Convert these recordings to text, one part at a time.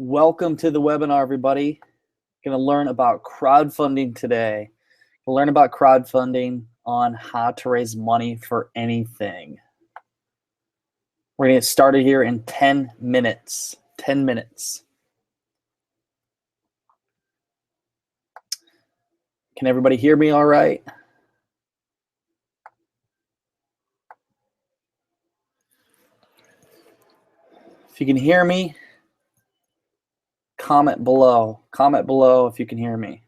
Welcome to the webinar, everybody. Going to learn about crowdfunding today. We'll learn about crowdfunding on how to raise money for anything. We're going to get started here in 10 minutes. 10 minutes. Can everybody hear me all right? If you can hear me, comment below. Comment below if you can hear me.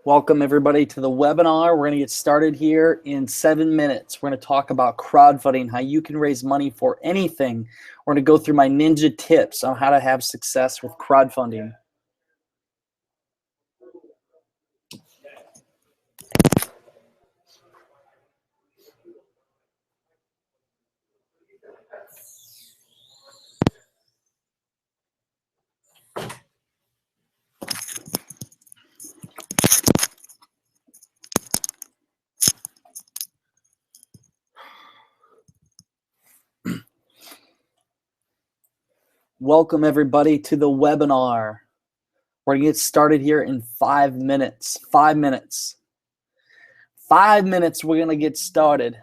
Welcome everybody to the webinar. We're going to get started here in 7 minutes. We're going to talk about crowdfunding, how you can raise money for anything. We're going to go through my ninja tips on how to have success with crowdfunding. Welcome everybody to the webinar. We're going to get started here in 5 minutes. 5 minutes. 5 minutes, we're going to get started.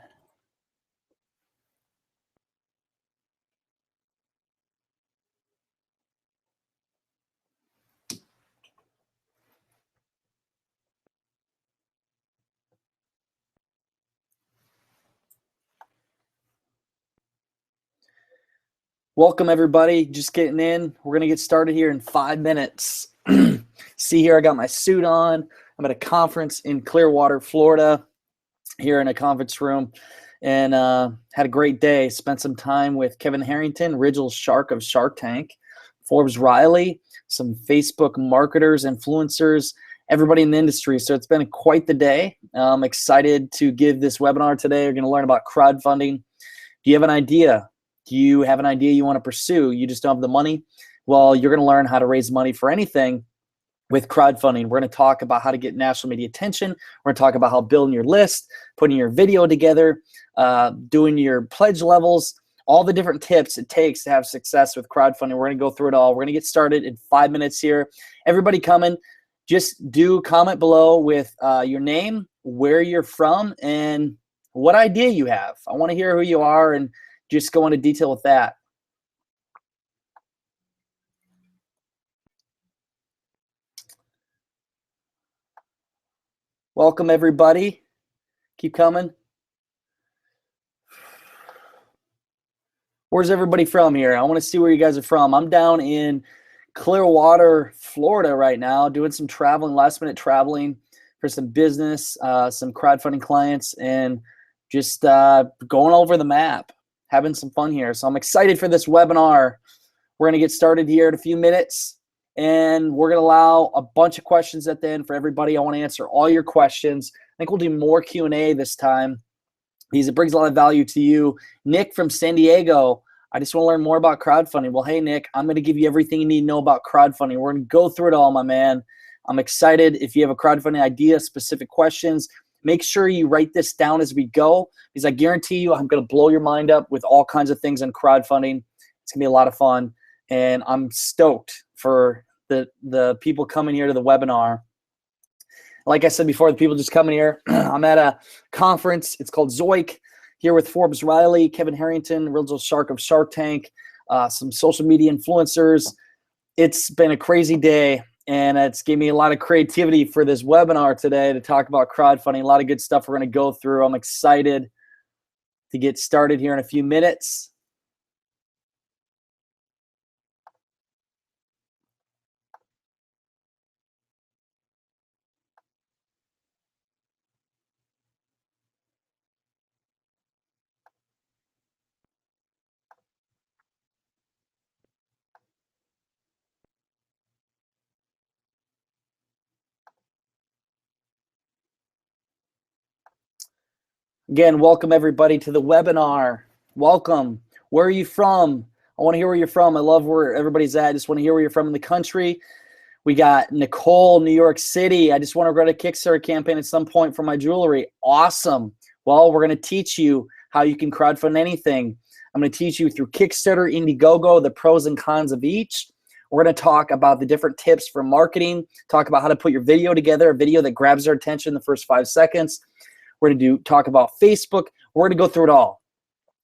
Welcome everybody, just getting in. We're going to get started here in 5 minutes. See here, I got my suit on. I'm at a conference in Clearwater, Florida, here in a conference room, and had a great day. Spent some time with Kevin Harrington, original shark of Shark Tank, Forbes Riley, some Facebook marketers, influencers, everybody in the industry. So it's been quite the day. I'm excited to give this webinar today. We're going to learn about crowdfunding. Do you have an idea? Do you have an idea you want to pursue? You just don't have the money? Well, you're going to learn how to raise money for anything with crowdfunding. We're going to talk about how to get national media attention. We're going to talk about how building your list, putting your video together, doing your pledge levels, all the different tips it takes to have success with crowdfunding. We're going to go through it all. We're going to get started in 5 minutes here. Everybody coming, just do comment below with your name, where you're from, and what idea you have. I want to hear who you are and just go into detail with that. Welcome everybody. Keep coming. Where's everybody from here? I want to see where you guys are from. I'm down in Clearwater, Florida right now, doing some traveling, last minute traveling for some business, some crowdfunding clients, and just going over the map, having some fun here. So I'm excited for this webinar. We're going to get started here in a few minutes, and we're going to allow a bunch of questions at the end for everybody. I want to answer all your questions. I think we'll do more Q&A this time because it brings a lot of value to you. Nick from San Diego, I just want to learn more about crowdfunding. Well, hey, Nick, I'm going to give you everything you need to know about crowdfunding. We're going to go through it all, my man. I'm excited. If you have a crowdfunding idea, specific questions, make sure you write this down as we go, because I guarantee you I'm going to blow your mind up with all kinds of things on crowdfunding. It's going to be a lot of fun, and I'm stoked for the people coming here to the webinar. Like I said before, the people just coming here, I'm at a conference. It's called Zoik, here with Forbes Riley, Kevin Harrington, original shark of Shark Tank, some social media influencers. It's been a crazy day, and it's gave me a lot of creativity for this webinar today to talk about crowdfunding. A lot of good stuff we're going to go through. I'm excited to get started here in a few minutes. Again, welcome everybody to the webinar. Welcome. Where are you from? I want to hear where you're from. I love where everybody's at. I just want to hear where you're from in the country. We got Nicole, New York City. I just want to run a Kickstarter campaign at some point for my jewelry. Awesome. Well, we're going to teach you how you can crowdfund anything. I'm going to teach you through Kickstarter, Indiegogo, the pros and cons of each. We're going to talk about the different tips for marketing, talk about how to put your video together, a video that grabs their attention in the first 5 seconds. We're going to talk about Facebook. We're going to go through it all.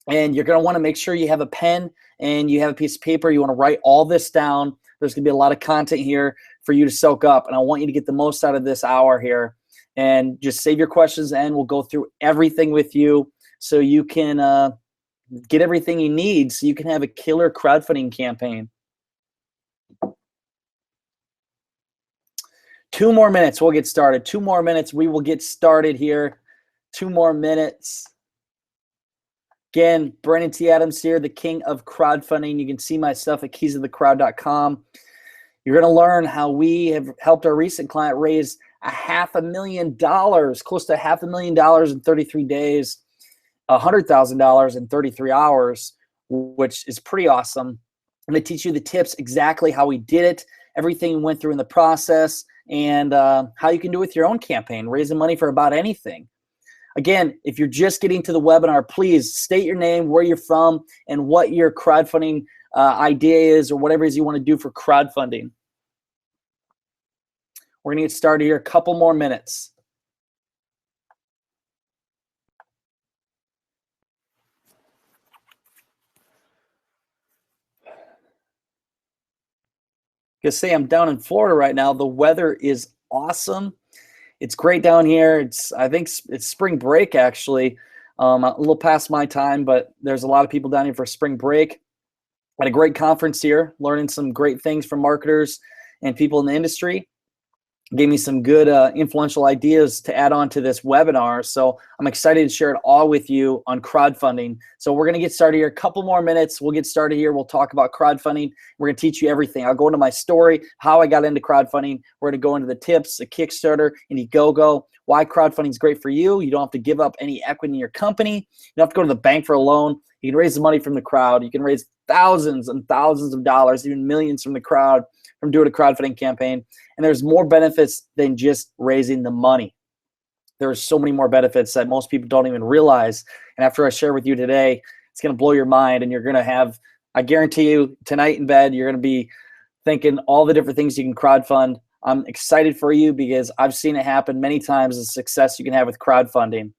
And you're going to want to make sure you have a pen and you have a piece of paper. You want to write all this down. There's going to be a lot of content here for you to soak up. And I want you to get the most out of this hour here. And just save your questions, and we'll go through everything with you so you can get everything you need so you can have a killer crowdfunding campaign. 2 more minutes, we'll get started. 2 more minutes, we will get started here. 2 more minutes. Again, Brennan T. Adams here, the king of crowdfunding. You can see my stuff at keysofthecrowd.com. You're going to learn how we have helped our recent client raise $500,000, close to $500,000 in 33 days, $100,000 in 33 hours, which is pretty awesome. I'm going to teach you the tips, exactly how we did it, everything we went through in the process, and how you can do it with your own campaign, raising money for about anything. Again, if you're just getting to the webinar, please state your name, where you're from, and what your crowdfunding idea is, or whatever it is you want to do for crowdfunding. We're going to get started here. A couple more minutes. Gonna say I'm down in Florida right now. The weather is awesome. It's great down here. I think it's spring break, actually. A little past my time, but there's a lot of people down here for spring break. Had a great conference here, learning some great things from marketers and people in the industry. Gave me some good influential ideas to add on to this webinar. So I'm excited to share it all with you on crowdfunding. So we're going to get started here. A couple more minutes. We'll get started here. We'll talk about crowdfunding. We're going to teach you everything. I'll go into my story, how I got into crowdfunding. We're going to go into the tips, the Kickstarter, Indiegogo, why crowdfunding is great for you. You don't have to give up any equity in your company. You don't have to go to the bank for a loan. You can raise the money from the crowd. You can raise thousands and thousands of dollars, even millions from the crowd, from doing a crowdfunding campaign. And there's more benefits than just raising the money. There are so many more benefits that most people don't even realize. And after I share with you today, it's going to blow your mind. And you're going to have, I guarantee you, tonight in bed, you're going to be thinking all the different things you can crowdfund. I'm excited for you because I've seen it happen many times, the success you can have with crowdfunding.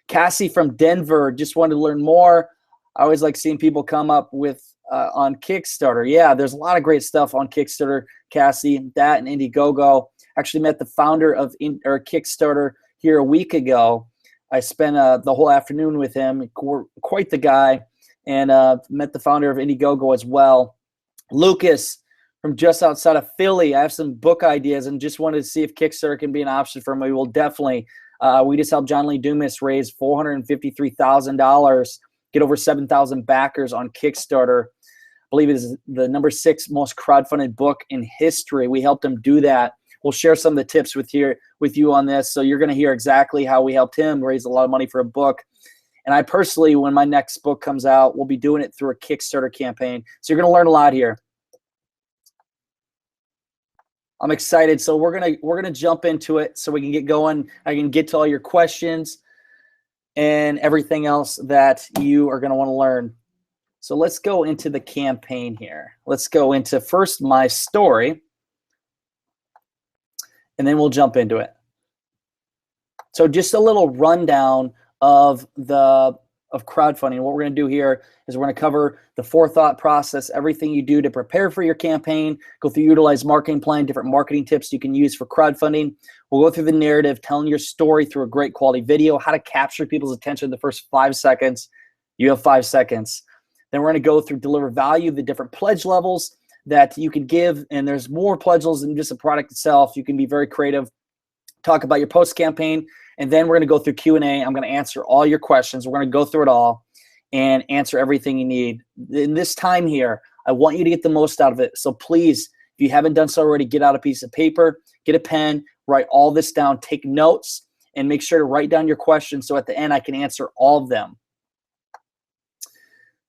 Cassie from Denver just wanted to learn more. I always like seeing people come up with on Kickstarter. Yeah, there's a lot of great stuff on Kickstarter, Cassie. That and Indiegogo. Actually met the founder of Kickstarter here a week ago. I spent the whole afternoon with him. Quite the guy. And met the founder of Indiegogo as well. Lucas from just outside of Philly. I have some book ideas and just wanted to see if Kickstarter can be an option for me. Well, definitely. We just helped John Lee Dumas raise $453,000, get over 7,000 backers on Kickstarter. believe it is the #6 most crowdfunded book in history. We helped him do that. We'll share some of the tips with you on this. So you're going to hear exactly how we helped him raise a lot of money for a book. And I personally, when my next book comes out, we'll be doing it through a Kickstarter campaign. So you're going to learn a lot here. I'm excited. So we're gonna jump into it so we can get going. I can get to all your questions and everything else that you are going to want to learn. So let's go into the campaign here. Let's go into first my story, and then we'll jump into it. So just a little rundown of crowdfunding. What we're going to do here is we're going to cover the forethought process, everything you do to prepare for your campaign, go through utilize marketing plan, different marketing tips you can use for crowdfunding. We'll go through the narrative, telling your story through a great quality video, how to capture people's attention in the first 5 seconds. You have 5 seconds. Then we're going to go through deliver value, the different pledge levels that you can give, and there's more pledge levels than just a product itself. You can be very creative. Talk about your post campaign, and then we're going to go through Q&A. I'm going to answer all your questions. We're going to go through it all and answer everything you need. In this time here, I want you to get the most out of it. So please, if you haven't done so already, get out a piece of paper, get a pen, write all this down, take notes, and make sure to write down your questions so at the end I can answer all of them.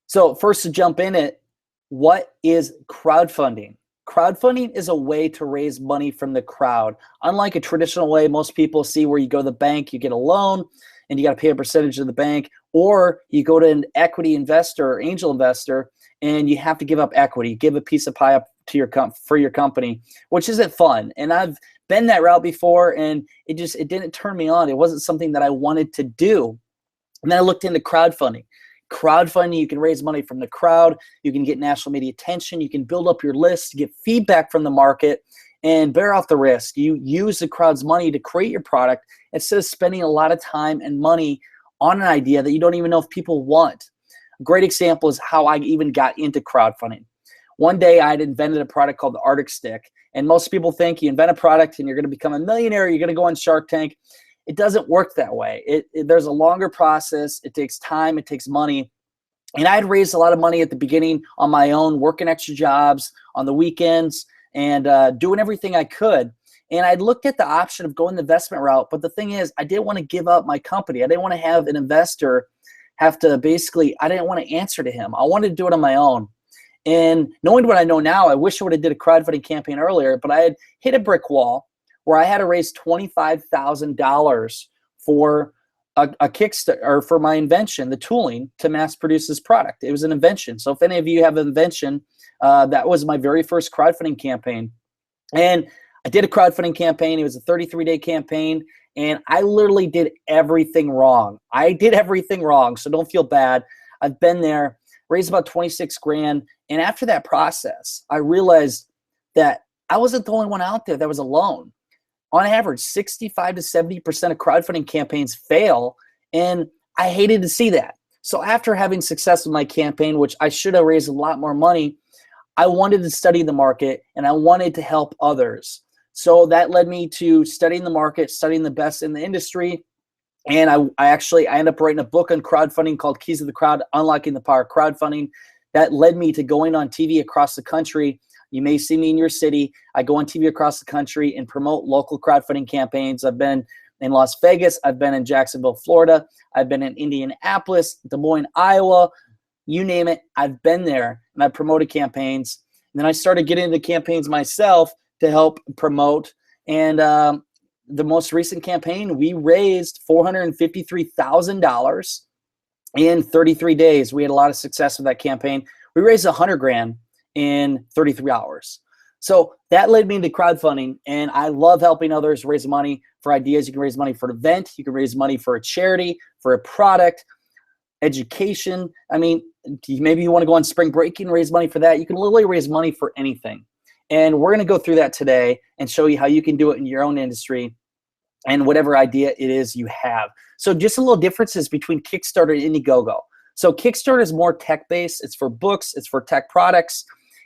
So first, to jump in it, what is crowdfunding? Crowdfunding is a way to raise money from the crowd. Unlike a traditional way most people see where you go to the bank, you get a loan, and you got to pay a percentage of the bank, or you go to an equity investor or angel investor, and you have to give up equity, give a piece of pie up to for your company, which isn't fun. And I've been that route before, and it didn't turn me on. It wasn't something that I wanted to do. And then I looked into crowdfunding. Crowdfunding, you can raise money from the crowd, you can get national media attention, you can build up your list, get feedback from the market, and bear off the risk. You use the crowd's money to create your product instead of spending a lot of time and money on an idea that you don't even know if people want. A great example is how I even got into crowdfunding. One day I had invented a product called the Arctic Stick, and most people think you invent a product and you're going to become a millionaire, you're going to go on Shark Tank. It doesn't work that way. There's a longer process. It takes time. It takes money. And I had raised a lot of money at the beginning on my own, working extra jobs on the weekends and doing everything I could. And I looked at the option of going the investment route. But the thing is, I didn't want to give up my company. I didn't want to have an investor have to I didn't want to answer to him. I wanted to do it on my own. And knowing what I know now, I wish I would have did a crowdfunding campaign earlier, but I had hit a brick wall where I had to raise $25,000 for a Kickstarter, or for my invention, the tooling to mass produce this product. It was an invention. So if any of you have an invention, that was my very first crowdfunding campaign. And I did a crowdfunding campaign. It was a 33-day campaign, and I literally did everything wrong. I did everything wrong, so don't feel bad. I've been there, raised about 26 grand, and after that process, I realized that I wasn't the only one out there that was alone. On average, 65 to 70% of crowdfunding campaigns fail, and I hated to see that. So after having success with my campaign, which I should have raised a lot more money, I wanted to study the market, and I wanted to help others. So that led me to studying the market, studying the best in the industry, and I ended up writing a book on crowdfunding called Keys of the Crowd, Unlocking the Power of Crowdfunding. That led me to going on TV across the country. You may see me in your city. I go on TV across the country and promote local crowdfunding campaigns. I've been in Las Vegas. I've been in Jacksonville, Florida. I've been in Indianapolis, Des Moines, Iowa. You name it, I've been there, and I promoted campaigns. And then I started getting into campaigns myself to help promote. And the most recent campaign, we raised $453,000 in 33 days. We had a lot of success with that campaign. We raised 100 grand in 33 hours. So that led me into crowdfunding, and I love helping others raise money for ideas. You can raise money for an event. You can raise money for a charity, for a product, education. I mean, maybe you want to go on spring break and raise money for that. You can literally raise money for anything. And we're going to go through that today and show you how you can do it in your own industry and whatever idea it is you have. So just a little differences between Kickstarter and Indiegogo. So Kickstarter is more tech-based. It's for books. It's for tech products.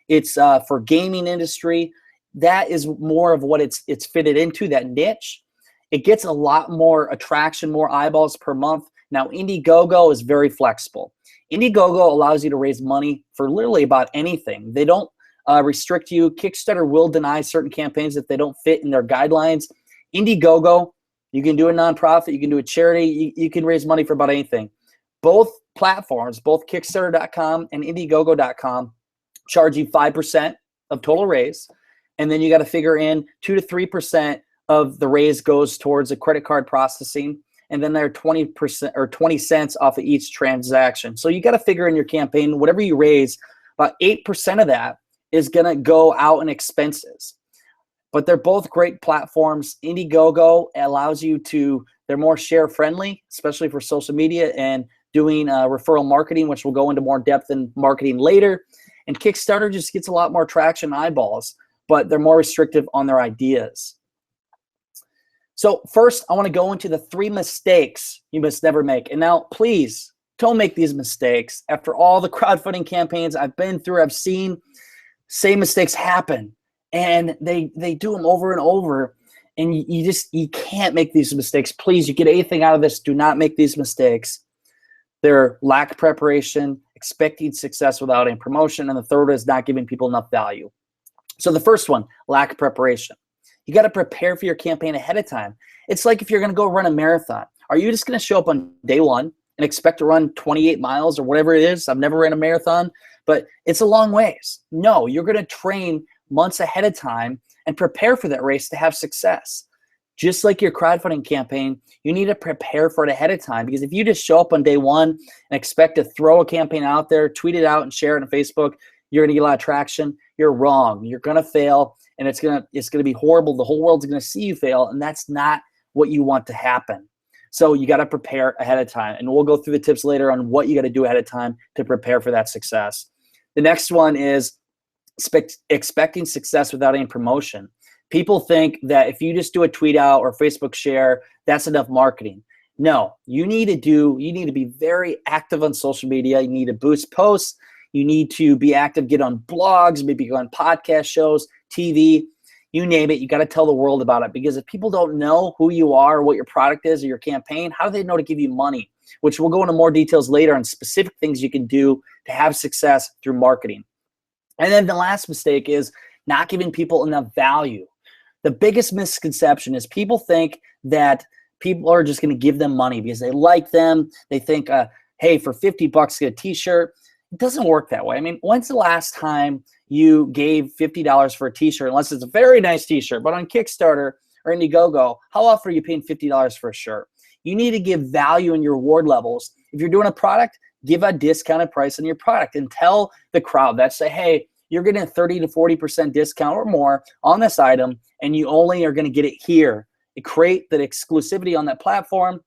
It's for gaming industry. That is more of what it's fitted into, that niche. It gets a lot more attraction, more eyeballs per month Now, Indiegogo is very flexible. Indiegogo allows you to raise money for literally about anything. They don't restrict you. Kickstarter will deny certain campaigns if they don't fit in their guidelines. Indiegogo, you can do a nonprofit, you can do a charity, you can raise money for about anything. Both platforms, both Kickstarter.com and Indiegogo.com, charge you 5% of total raise, and then you got to figure in 2 to 3% of the raise goes towards a credit card processing, and then they're 20% or 20 cents off of each transaction. So you got to figure in your campaign, whatever you raise, about 8% of that is going to go out in expenses. But they're both great platforms. Indiegogo allows you to, they're more share friendly, especially for social media and doing referral marketing, which we'll go into more depth in marketing later. And Kickstarter just gets a lot more traction and eyeballs, but they're more restrictive on their ideas. So first, I want to go into the 3 mistakes you must never make. And now, please, don't make these mistakes. After all the crowdfunding campaigns I've been through, I've seen same mistakes happen. And they do them over and over. And you can't make these mistakes. Please, you get anything out of this, do not make these mistakes. They're lack of preparation, expecting success without any promotion, and the third is not giving people enough value. So the first one, lack of preparation. You got to prepare for your campaign ahead of time. It's like if you're going to go run a marathon. Are you just going to show up on day one and expect to run 28 miles or whatever it is? I've never ran a marathon, but it's a long ways. No, you're going to train months ahead of time and prepare for that race to have success. Just like your crowdfunding campaign, you need to prepare for it ahead of time, because if you just show up on day one and expect to throw a campaign out there, tweet it out and share it on Facebook, you're gonna get a lot of traction. You're wrong. You're gonna fail, and it's gonna be horrible. The whole world's gonna see you fail, and that's not what you want to happen. So you gotta prepare ahead of time, and we'll go through the tips later on what you gotta do ahead of time to prepare for that success. The next one is expecting success without any promotion. People think that if you just do a tweet out or Facebook share, that's enough marketing. No, you need to be very active on social media. You need to boost posts. You need to be active, get on blogs, maybe go on podcast shows, TV, you name it. You got to tell the world about it, because if people don't know who you are, or what your product is, or your campaign, how do they know to give you money? Which we'll go into more details later on specific things you can do to have success through marketing. And then the last mistake is not giving people enough value. The biggest misconception is people think that people are just going to give them money because they like them. They think, hey, for 50 bucks, get a t-shirt. It doesn't work that way. I mean, when's the last time you gave $50 for a t-shirt, unless it's a very nice t-shirt? But on Kickstarter or Indiegogo, how often are you paying $50 for a shirt? You need to give value in your reward levels. If you're doing a product, give a discounted price on your product and tell the crowd that, say, hey, you're getting a 30 to 40% discount or more on this item, and you only are going to get it here. You create that exclusivity on that platform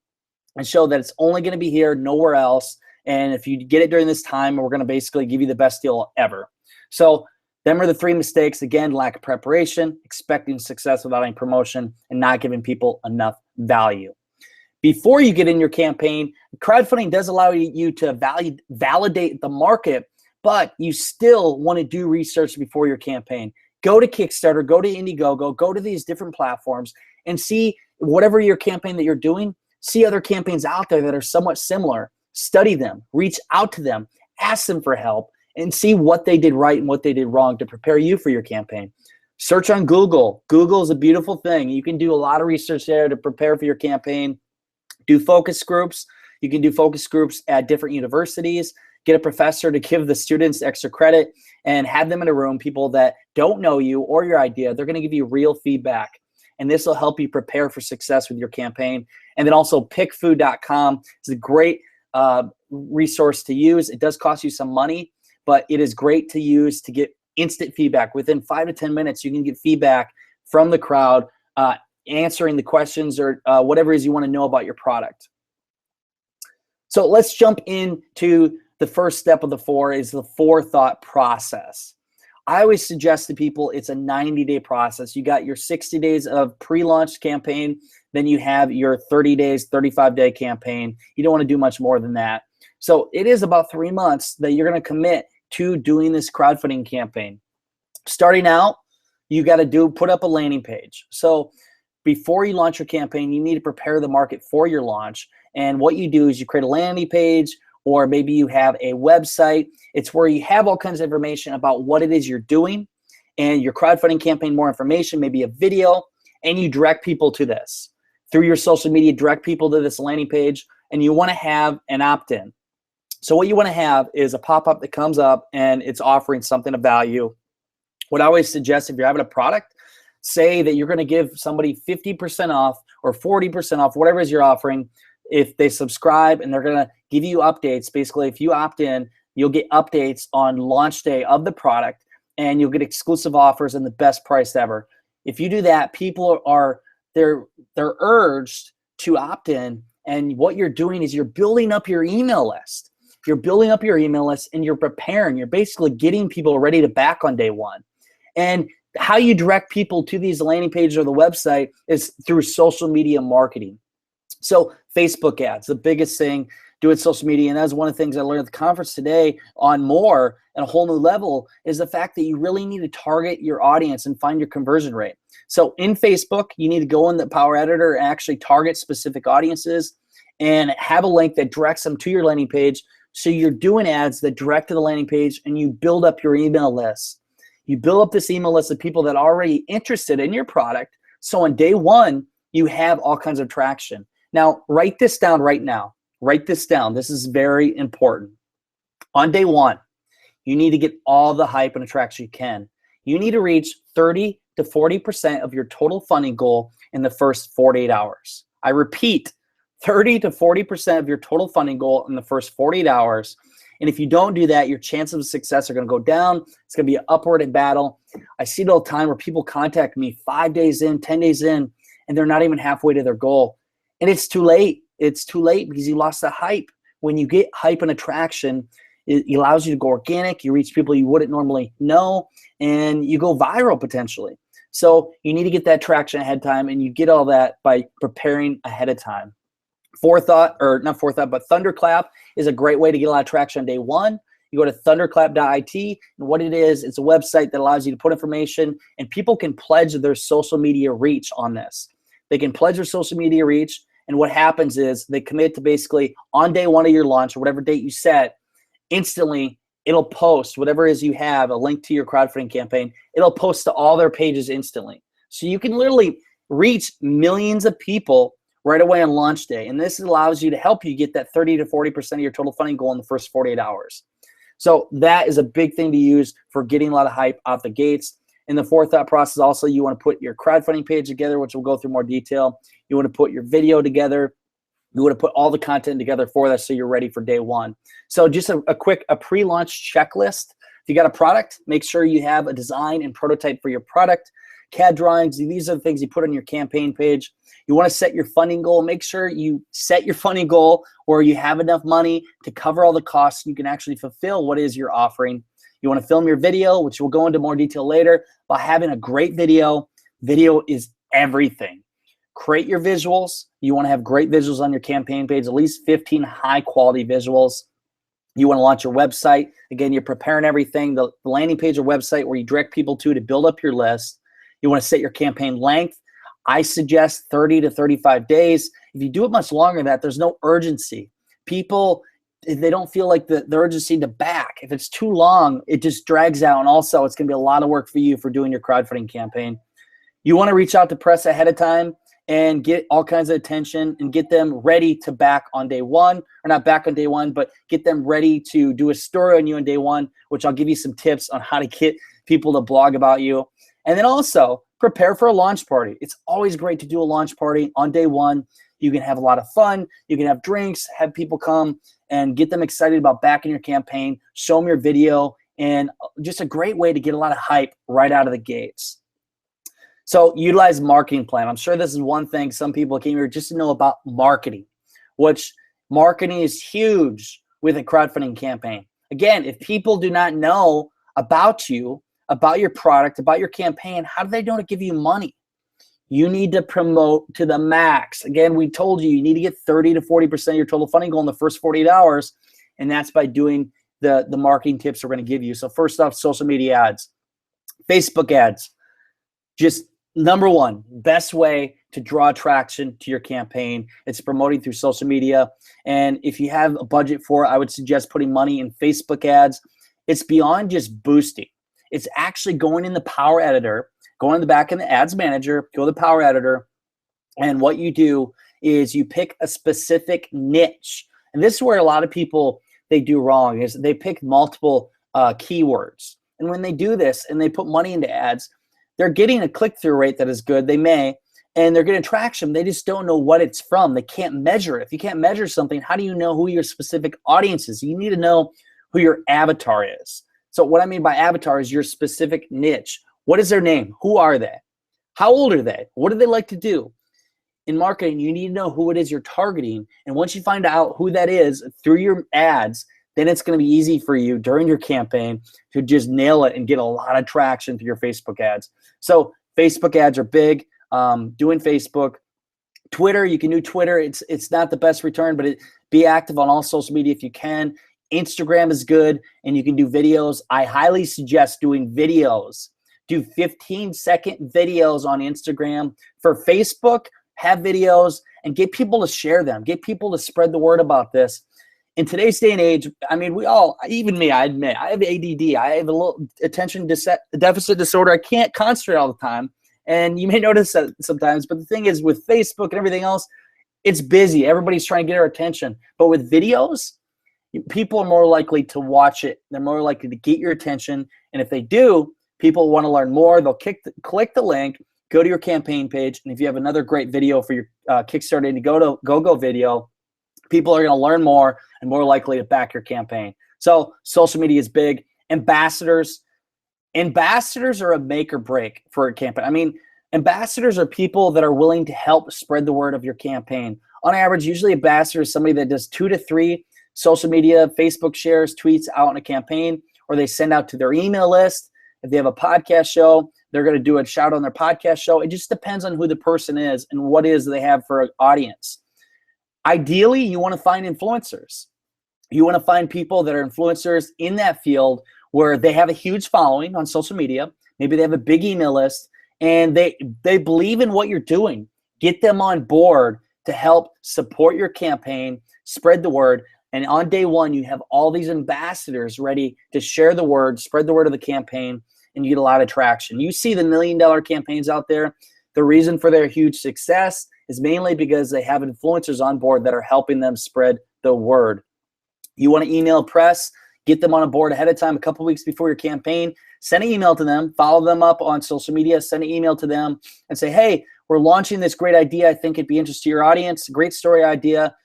and show that it's only going to be here, nowhere else. And if you get it during this time, we're going to basically give you the best deal ever. So them are the 3 mistakes. Again, lack of preparation, expecting success without any promotion, and not giving people enough value. Before you get in your campaign, crowdfunding does allow you to validate the market, but you still want to do research before your campaign. Go to Kickstarter, go to Indiegogo, go to these different platforms and see whatever your campaign that you're doing, see other campaigns out there that are somewhat similar. Study them, reach out to them, ask them for help, and see what they did right and what they did wrong to prepare you for your campaign. Search on Google. Google is a beautiful thing. You can do a lot of research there to prepare for your campaign. Do focus groups. You can do focus groups at different universities. Get a professor to give the students extra credit and have them in a room, people that don't know you or your idea. They're going to give you real feedback, and this will help you prepare for success with your campaign. And then also pickfood.com is a great resource to use. It does cost you some money, but it is great to use to get instant feedback. Within 5 to 10 minutes, you can get feedback from the crowd, answering the questions or whatever it is you want to know about your product. So let's jump into the first step of the 4 is the forethought process. I always suggest to people it's a 90-day process. You got your 60 days of pre-launch campaign, then you have your 30 days, 35-day campaign. You don't want to do much more than that. So it is about 3 months that you're going to commit to doing this crowdfunding campaign. Starting out, you got to put up a landing page. So before you launch your campaign, you need to prepare the market for your launch. And what you do is you create a landing page, or maybe you have a website. It's where you have all kinds of information about what it is you're doing and your crowdfunding campaign, more information, maybe a video, and you direct people to this. Through your social media, direct people to this landing page, and you want to have an opt-in. So what you want to have is a pop-up that comes up and it's offering something of value. What I always suggest, if you're having a product, say that you're going to give somebody 50% off or 40% off, whatever it is you're offering, if they subscribe, and they're going to give you updates. Basically, if you opt in, you'll get updates on launch day of the product, and you'll get exclusive offers and the best price ever. If you do that, people they're urged to opt in, and what you're doing is you're building up your email list. You're building up your email list, and you're preparing. You're basically getting people ready to back on day one. And how you direct people to these landing pages or the website is through social media marketing. So Facebook ads, the biggest thing, doing social media. And that's one of the things I learned at the conference today on more and a whole new level, is the fact that you really need to target your audience and find your conversion rate. So in Facebook, you need to go in the Power Editor and actually target specific audiences and have a link that directs them to your landing page. So you're doing ads that direct to the landing page, and you build up your email list. You build up this email list of people that are already interested in your product. So on day one, you have all kinds of traction. Now, write this down right now. Write this down. This is very important. On day one, you need to get all the hype and attraction you can. You need to reach 30 to 40% of your total funding goal in the first 48 hours. I repeat, 30 to 40% of your total funding goal in the first 48 hours. And if you don't do that, your chances of success are going to go down. It's going to be an upward battle. I see it all the time where people contact me 5 days in, 10 days in, and they're not even halfway to their goal. And it's too late. It's too late because you lost the hype. When you get hype and attraction, it allows you to go organic. You reach people you wouldn't normally know, and you go viral potentially. So you need to get that traction ahead of time, and you get all that by preparing ahead of time. Thunderclap is a great way to get a lot of traction on day one. You go to thunderclap.it, and what it is, it's a website that allows you to put information, and people can pledge their social media reach on this. They can pledge their social media reach, and what happens is they commit to basically on day one of your launch, or whatever date you set, instantly it'll post whatever it is you have, a link to your crowdfunding campaign. It'll post to all their pages instantly. So you can literally reach millions of people right away on launch day. And this allows you to help you get that 30 to 40% of your total funding goal in the first 48 hours. So that is a big thing to use for getting a lot of hype out the gates. In the fourth thought process, also, you want to put your crowdfunding page together, which we'll go through more detail. You want to put your video together. You want to put all the content together for that so you're ready for day one. So just a quick pre-launch checklist. If you got a product, make sure you have a design and prototype for your product. CAD drawings, these are the things you put on your campaign page. You want to set your funding goal. Make sure you set your funding goal where you have enough money to cover all the costs. You can actually fulfill what is you're offering. You want to film your video, which we'll go into more detail later. By having a great video, video is everything. Create your visuals. You want to have great visuals on your campaign page, at least 15 high quality visuals. You want to launch your website. Again, you're preparing everything, the landing page or website where you direct people to build up your list. You want to set your campaign length. I suggest 30 to 35 days. If you do it much longer than that, there's no urgency. People, they don't feel like the urgency to back. If it's too long, it just drags out. And also, it's going to be a lot of work for you for doing your crowdfunding campaign. You want to reach out to press ahead of time and get all kinds of attention and get them ready to back on day one, or not back on day one, but get them ready to do a story on you on day one, which I'll give you some tips on how to get people to blog about you. And then also prepare for a launch party. It's always great to do a launch party on day one. You can have a lot of fun. You can have drinks, have people come and get them excited about backing your campaign, show them your video, and just a great way to get a lot of hype right out of the gates. So utilize marketing plan. I'm sure this is one thing some people came here just to know about marketing, which marketing is huge with a crowdfunding campaign. Again, if people do not know about you, about your product, about your campaign, how do they know to give you money? You need to promote to the max. Again, we told you, you need to get 30 to 40% of your total funding goal in the first 48 hours, and that's by doing the marketing tips we're going to give you. So first off, social media ads. Facebook ads. Just number one, best way to draw traction to your campaign. It's promoting through social media. And if you have a budget for it, I would suggest putting money in Facebook ads. It's beyond just boosting. It's actually going in the Power Editor, going in the back in the Ads Manager, go to the Power Editor, and what you do is you pick a specific niche. And this is where a lot of people, they do wrong, is they pick multiple keywords. And when they do this and they put money into ads, they're getting a click-through rate that is good. They may, and they're getting traction. They just don't know what it's from. They can't measure it. If you can't measure something, how do you know who your specific audience is? You need to know who your avatar is. So what I mean by avatar is your specific niche. What is their name? Who are they? How old are they? What do they like to do? In marketing, you need to know who it is you're targeting. And once you find out who that is through your ads, then it's going to be easy for you during your campaign to just nail it and get a lot of traction through your Facebook ads. So Facebook ads are big. Doing Facebook. Twitter, you can do Twitter. It's not the best return, but be active on all social media if you can. Instagram is good, and you can do videos. I highly suggest doing videos. Do 15-second videos on Instagram. For Facebook, have videos and get people to share them. Get people to spread the word about this. In today's day and age, I mean, we all, even me, I admit, I have ADD. I have a little attention deficit disorder. I can't concentrate all the time. And you may notice that sometimes, but the thing is with Facebook and everything else, it's busy. Everybody's trying to get our attention. But with videos, people are more likely to watch it. They're more likely to get your attention. And if they do, people want to learn more. They'll click the link, go to your campaign page. And if you have another great video for your Kickstarter Indiegogo video, people are going to learn more and more likely to back your campaign. So social media is big. Ambassadors are a make or break for a campaign. I mean, ambassadors are people that are willing to help spread the word of your campaign. On average, usually ambassador is somebody that does 2 to 3 social media, Facebook shares, tweets out in a campaign, or they send out to their email list. If they have a podcast show, they're going to do a shout on their podcast show. It just depends on who the person is and what it is they have for an audience. Ideally, you want to find influencers. You want to find people that are influencers in that field where they have a huge following on social media. Maybe they have a big email list and they believe in what you're doing. Get them on board to help support your campaign, spread the word. And on day one, you have all these ambassadors ready to share the word, spread the word of the campaign, and you get a lot of traction. You see the $1 million campaigns out there. The reason for their huge success is mainly because they have influencers on board that are helping them spread the word. You want to email press, get them on board ahead of time, a couple weeks before your campaign. Send an email to them, follow them up on social media, send an email to them and say, hey, we're launching this great idea. I think it'd be interesting to your audience. Great story idea.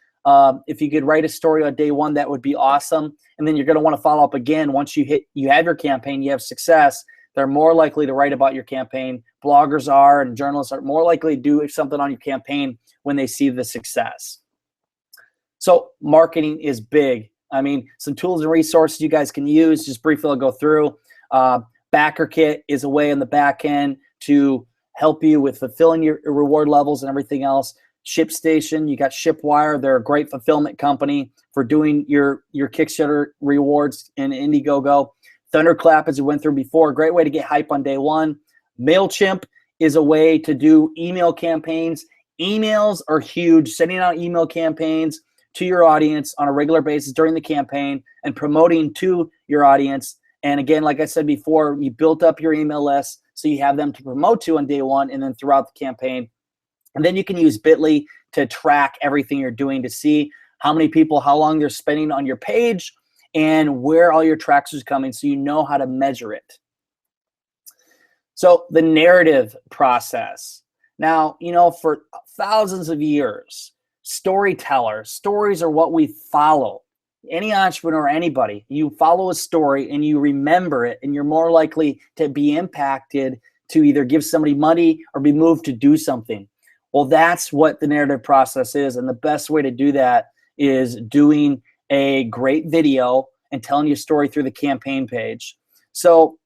If you could write a story on day one, that would be awesome. And then you're going to want to follow up again once you have your campaign, you have success. They're more likely to write about your campaign. Bloggers are and journalists are more likely to do something on your campaign when they see the success. So marketing is big. I mean, some tools and resources you guys can use, just briefly I'll go through. Backer Kit is a way in the back end to help you with fulfilling your reward levels and everything else. ShipStation, you got ShipWire. They're a great fulfillment company for doing your Kickstarter rewards in Indiegogo. Thunderclap, as we went through before, a great way to get hype on day one. MailChimp is a way to do email campaigns. Emails are huge. Sending out email campaigns to your audience on a regular basis during the campaign and promoting to your audience. And again, like I said before, you built up your email list so you have them to promote to on day one and then throughout the campaign. And then you can use Bitly to track everything you're doing to see how many people, how long they're spending on your page and where all your tracks are coming so you know how to measure it. So the narrative process. Now, you know, for thousands of years, stories are what we follow. Any entrepreneur, anybody, you follow a story and you remember it and you're more likely to be impacted to either give somebody money or be moved to do something. Well, that's what the narrative process is. And the best way to do that is doing a great video and telling your story through the campaign page. So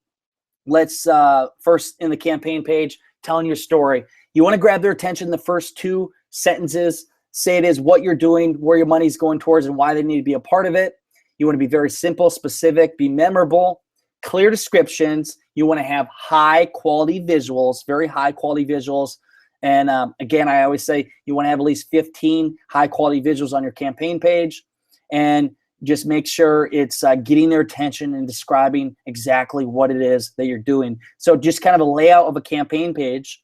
let's first in the campaign page, telling your story. You want to grab their attention in the first 2 sentences. Say it is what you're doing, where your money's going towards, and why they need to be a part of it. You want to be very simple, specific, be memorable, clear descriptions. You want to have high quality visuals, very high quality visuals. And again, I always say you want to have at least 15 high quality visuals on your campaign page, and just make sure it's getting their attention and describing exactly what it is that you're doing. So just kind of a layout of a campaign page.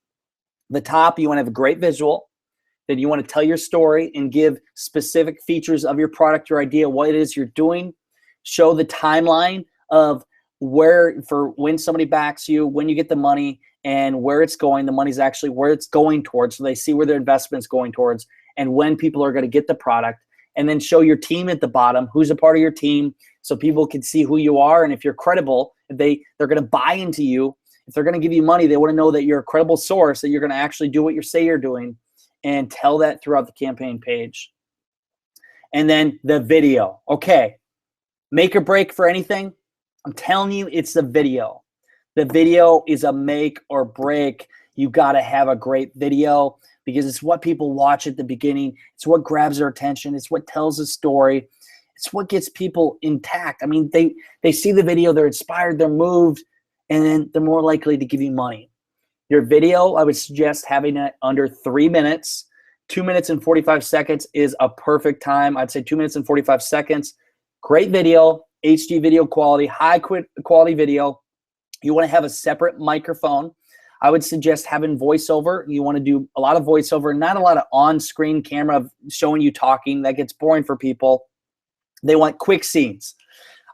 The top, you want to have a great visual. Then you want to tell your story and give specific features of your product or idea, what it is you're doing. Show the timeline of when somebody backs you, when you get the money, and where it's going. The money's actually where it's going towards, so they see where their investment's going towards, and when people are going to get the product. And then show your team at the bottom, who's a part of your team, so people can see who you are. And if you're credible, if they're going to buy into you, if they're going to give you money, they want to know that you're a credible source, that you're going to actually do what you say you're doing, and tell that throughout the campaign page. And then the video. Okay, make or break for anything, I'm telling you, it's the video. The video is a make or break. You got to have a great video, because it's what people watch at the beginning. It's what grabs their attention. It's what tells a story. It's what gets people intact. I mean, they see the video, they're inspired, they're moved, and then they're more likely to give you money. Your video, I would suggest having it under 3 minutes. 2 minutes and 45 seconds is a perfect time. I'd say 2 minutes and 45 seconds. Great video, HD video quality, high quality video. You want to have a separate microphone. I would suggest having voiceover. You want to do a lot of voiceover, not a lot of on-screen camera showing you talking. That gets boring for people. They want quick scenes.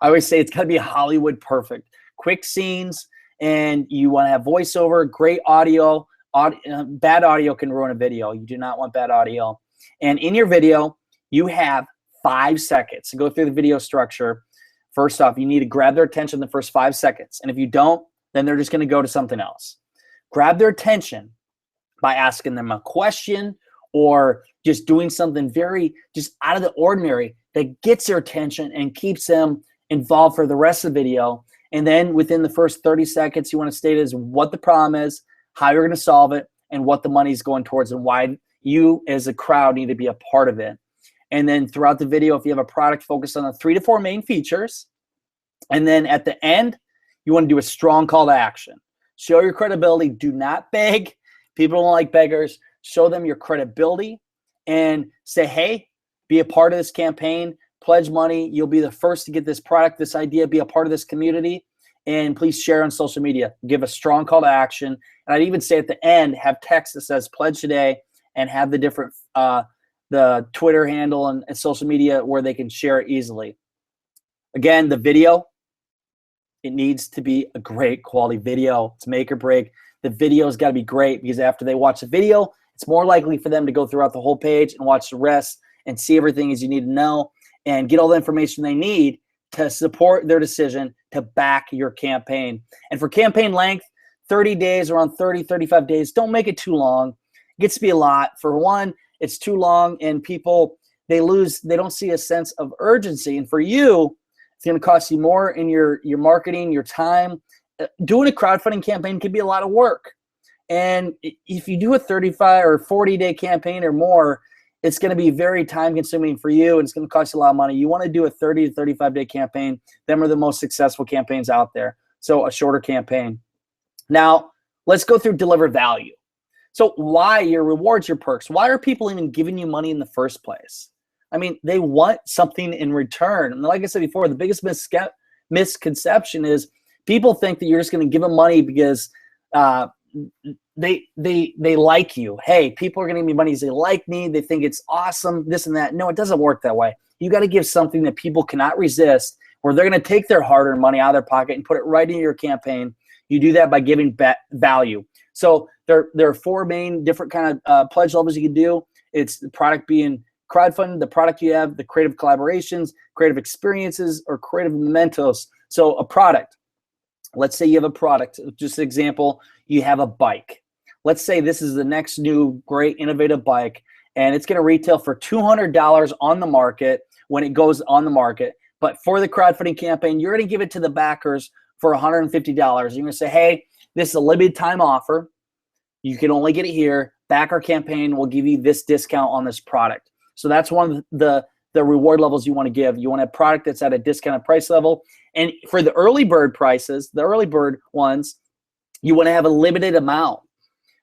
I always say it's got to be Hollywood perfect. Quick scenes, and you want to have voiceover, great audio. Bad audio can ruin a video. You do not want bad audio. And in your video, you have 5 seconds to go through the video structure. First off, you need to grab their attention the first 5 seconds. And if you don't, then they're just going to go to something else. Grab their attention by asking them a question, or just doing something very just out of the ordinary that gets their attention and keeps them involved for the rest of the video. And then within the first 30 seconds, you want to state is what the problem is, how you're going to solve it, and what the money is going towards, and why you as a crowd need to be a part of it. And then throughout the video, if you have a product, focus on the 3 to 4 main features. And then at the end, you want to do a strong call to action. Show your credibility. Do not beg. People don't like beggars. Show them your credibility and say, hey, be a part of this campaign. Pledge money. You'll be the first to get this product, this idea, be a part of this community. And please share on social media. Give a strong call to action. And I'd even say at the end, have text that says pledge today, and have the different the Twitter handle and social media where they can share it easily. Again, the video, it needs to be a great quality video. It's make or break. The video's got to be great, because after they watch the video, it's more likely for them to go throughout the whole page and watch the rest and see everything as you need to know and get all the information they need to support their decision to back your campaign. And for campaign length, 30 days, around 30, 35 days, don't make it too long. It gets to be a lot. For one, it's too long, and people, they don't see a sense of urgency. And for you, it's going to cost you more in your marketing, your time. Doing a crowdfunding campaign can be a lot of work. And if you do a 35 or 40-day campaign or more, it's going to be very time-consuming for you, and it's going to cost you a lot of money. You want to do a 30 to 35-day campaign. Them are the most successful campaigns out there. So a shorter campaign. Now, let's go through deliver value. So why your rewards, your perks? Why are people even giving you money in the first place? I mean, they want something in return. And like I said before, the biggest misconception is people think that you're just going to give them money because they like you. Hey, people are going to give me money because they like me. They think it's awesome, this and that. No, it doesn't work that way. You got to give something that people cannot resist, where they're going to take their hard-earned money out of their pocket and put it right into your campaign. You do that by giving value. So there are 4 main different kind of pledge levels you can do. It's the product being crowdfunded, the product you have, the creative collaborations, creative experiences, or creative mementos. So a product. Let's say you have a product. Just an example, you have a bike. Let's say this is the next new great innovative bike, and it's going to retail for $200 on the market when it goes on the market. But for the crowdfunding campaign, you're going to give it to the backers for $150. You're going to say, hey, this is a limited time offer. You can only get it here. Back our campaign, we'll give you this discount on this product. So that's one of the reward levels you want to give. You want a product that's at a discounted price level. And for the early bird prices, the early bird ones, you want to have a limited amount.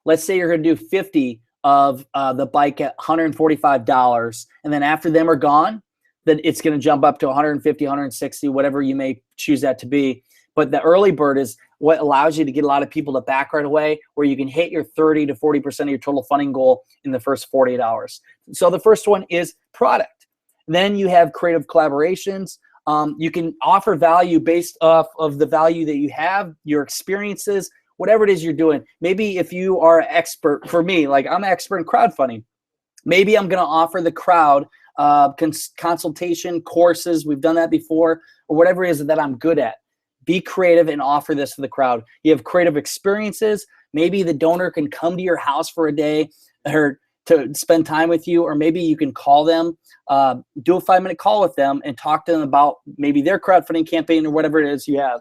let's say you're going to do 50 of the bike at $145, and then after them are gone, then it's going to jump up to 150, 160, whatever you may choose that to be. But the early bird is what allows you to get a lot of people to back right away, where you can hit your 30 to 40% of your total funding goal in the first 48 hours. So the first one is product. Then you have creative collaborations. You can offer value based off of the value that you have, your experiences, whatever it is you're doing. Maybe if you are an expert, for me, like I'm an expert in crowdfunding, maybe I'm going to offer the crowd consultation courses. We've done that before, or whatever it is that I'm good at. Be creative and offer this to the crowd. You have creative experiences. Maybe the donor can come to your house for a day or to spend time with you, or maybe you can call them, do a 5-minute call with them and talk to them about maybe their crowdfunding campaign or whatever it is you have.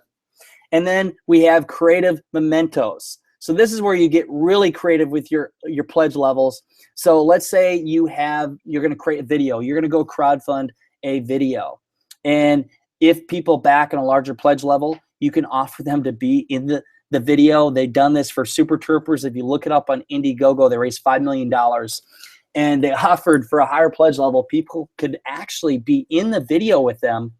And then we have creative mementos. So this is where you get really creative with your pledge levels. So let's say you're going to create a video. You're going to go crowdfund a video. And if people back in a larger pledge level, you can offer them to be in the video. They've done this for Super Troopers. If you look it up on Indiegogo, they raised $5 million. And they offered for a higher pledge level, people could actually be in the video with them.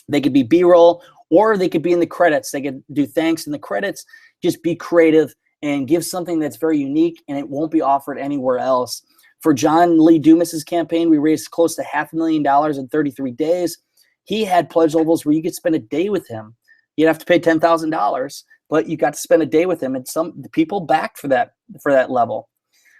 They could be B-roll, or they could be in the credits. They could do thanks in the credits. Just be creative and give something that's very unique, and it won't be offered anywhere else. For John Lee Dumas's campaign, we raised close to $500,000 in 33 days. He had pledge levels where you could spend a day with him. You'd have to pay $10,000, but you got to spend a day with him, and some people backed for that level.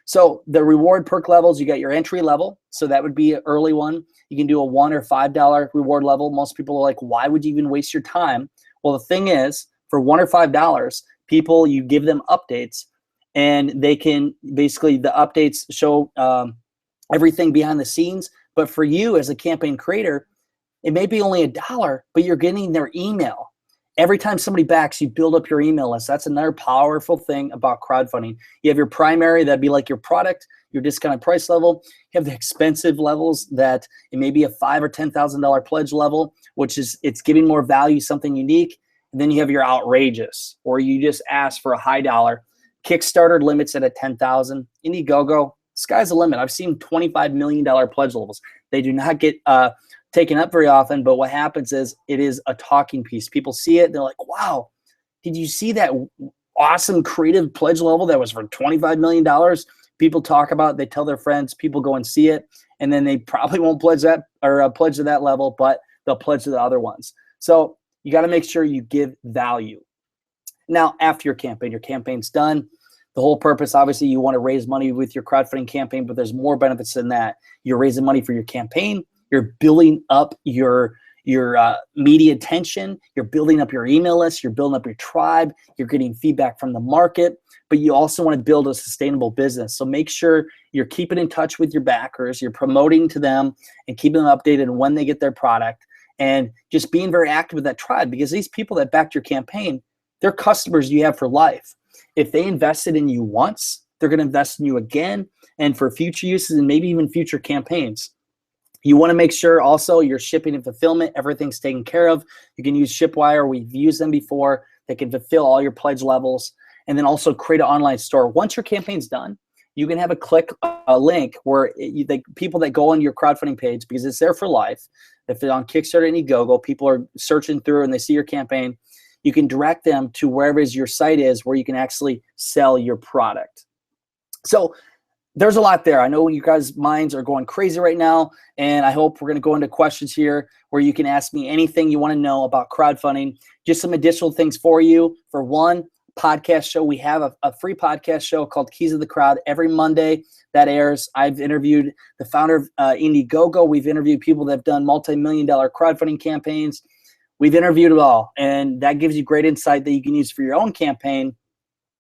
So the reward perk levels, you got your entry level. So that would be an early one. You can do a $1 or $5 reward level. Most people are like, why would you even waste your time? Well, the thing is, for $1 or $5, people, you give them updates, and they can basically, the updates show everything behind the scenes. But for you as a campaign creator, it may be only $1, but you're getting their email. Every time somebody backs, you build up your email list. That's another powerful thing about crowdfunding. You have your primary, that'd be like your product, your discounted price level. You have the expensive levels that it may be a $5,000 or $10,000 pledge level, which is, it's giving more value, something unique. And then you have your outrageous, or you just ask for a high dollar. Kickstarter limits it at $10,000. Indiegogo, sky's the limit. I've seen $25 million pledge levels. They do not get taken up very often, but what happens is it is a talking piece. People see it, they're like, wow, did you see that awesome creative pledge level that was for $25 million? People talk about it, they tell their friends, people go and see it, and then they probably won't pledge that or pledge to that level, but they'll pledge to the other ones. So you got to make sure you give value. Now, after your campaign's done, the whole purpose, obviously, you want to raise money with your crowdfunding campaign, but there's more benefits than that. You're raising money for your campaign. You're building up your media attention. You're building up your email list. You're building up your tribe. You're getting feedback from the market, but you also want to build a sustainable business. So make sure you're keeping in touch with your backers. You're promoting to them and keeping them updated when they get their product, and just being very active with that tribe, because these people that backed your campaign, they're customers you have for life. If they invested in you once, they're going to invest in you again, and for future uses and maybe even future campaigns. You want to make sure also your shipping and fulfillment, everything's taken care of. You can use Shipwire. We've used them before. They can fulfill all your pledge levels. And then also create an online store. Once your campaign's done, you can have a link where people that go on your crowdfunding page, because it's there for life. If they're on Kickstarter and Indiegogo, people are searching through and they see your campaign, you can direct them to wherever your site is where you can actually sell your product. So there's a lot there. I know you guys' minds are going crazy right now, and I hope we're going to go into questions here where you can ask me anything you want to know about crowdfunding. Just some additional things for you. For one, podcast show. We have a free podcast show called Keys of the Crowd every Monday that airs. I've interviewed the founder of Indiegogo. We've interviewed people that have done multi-million-dollar crowdfunding campaigns. We've interviewed it all, and that gives you great insight that you can use for your own campaign.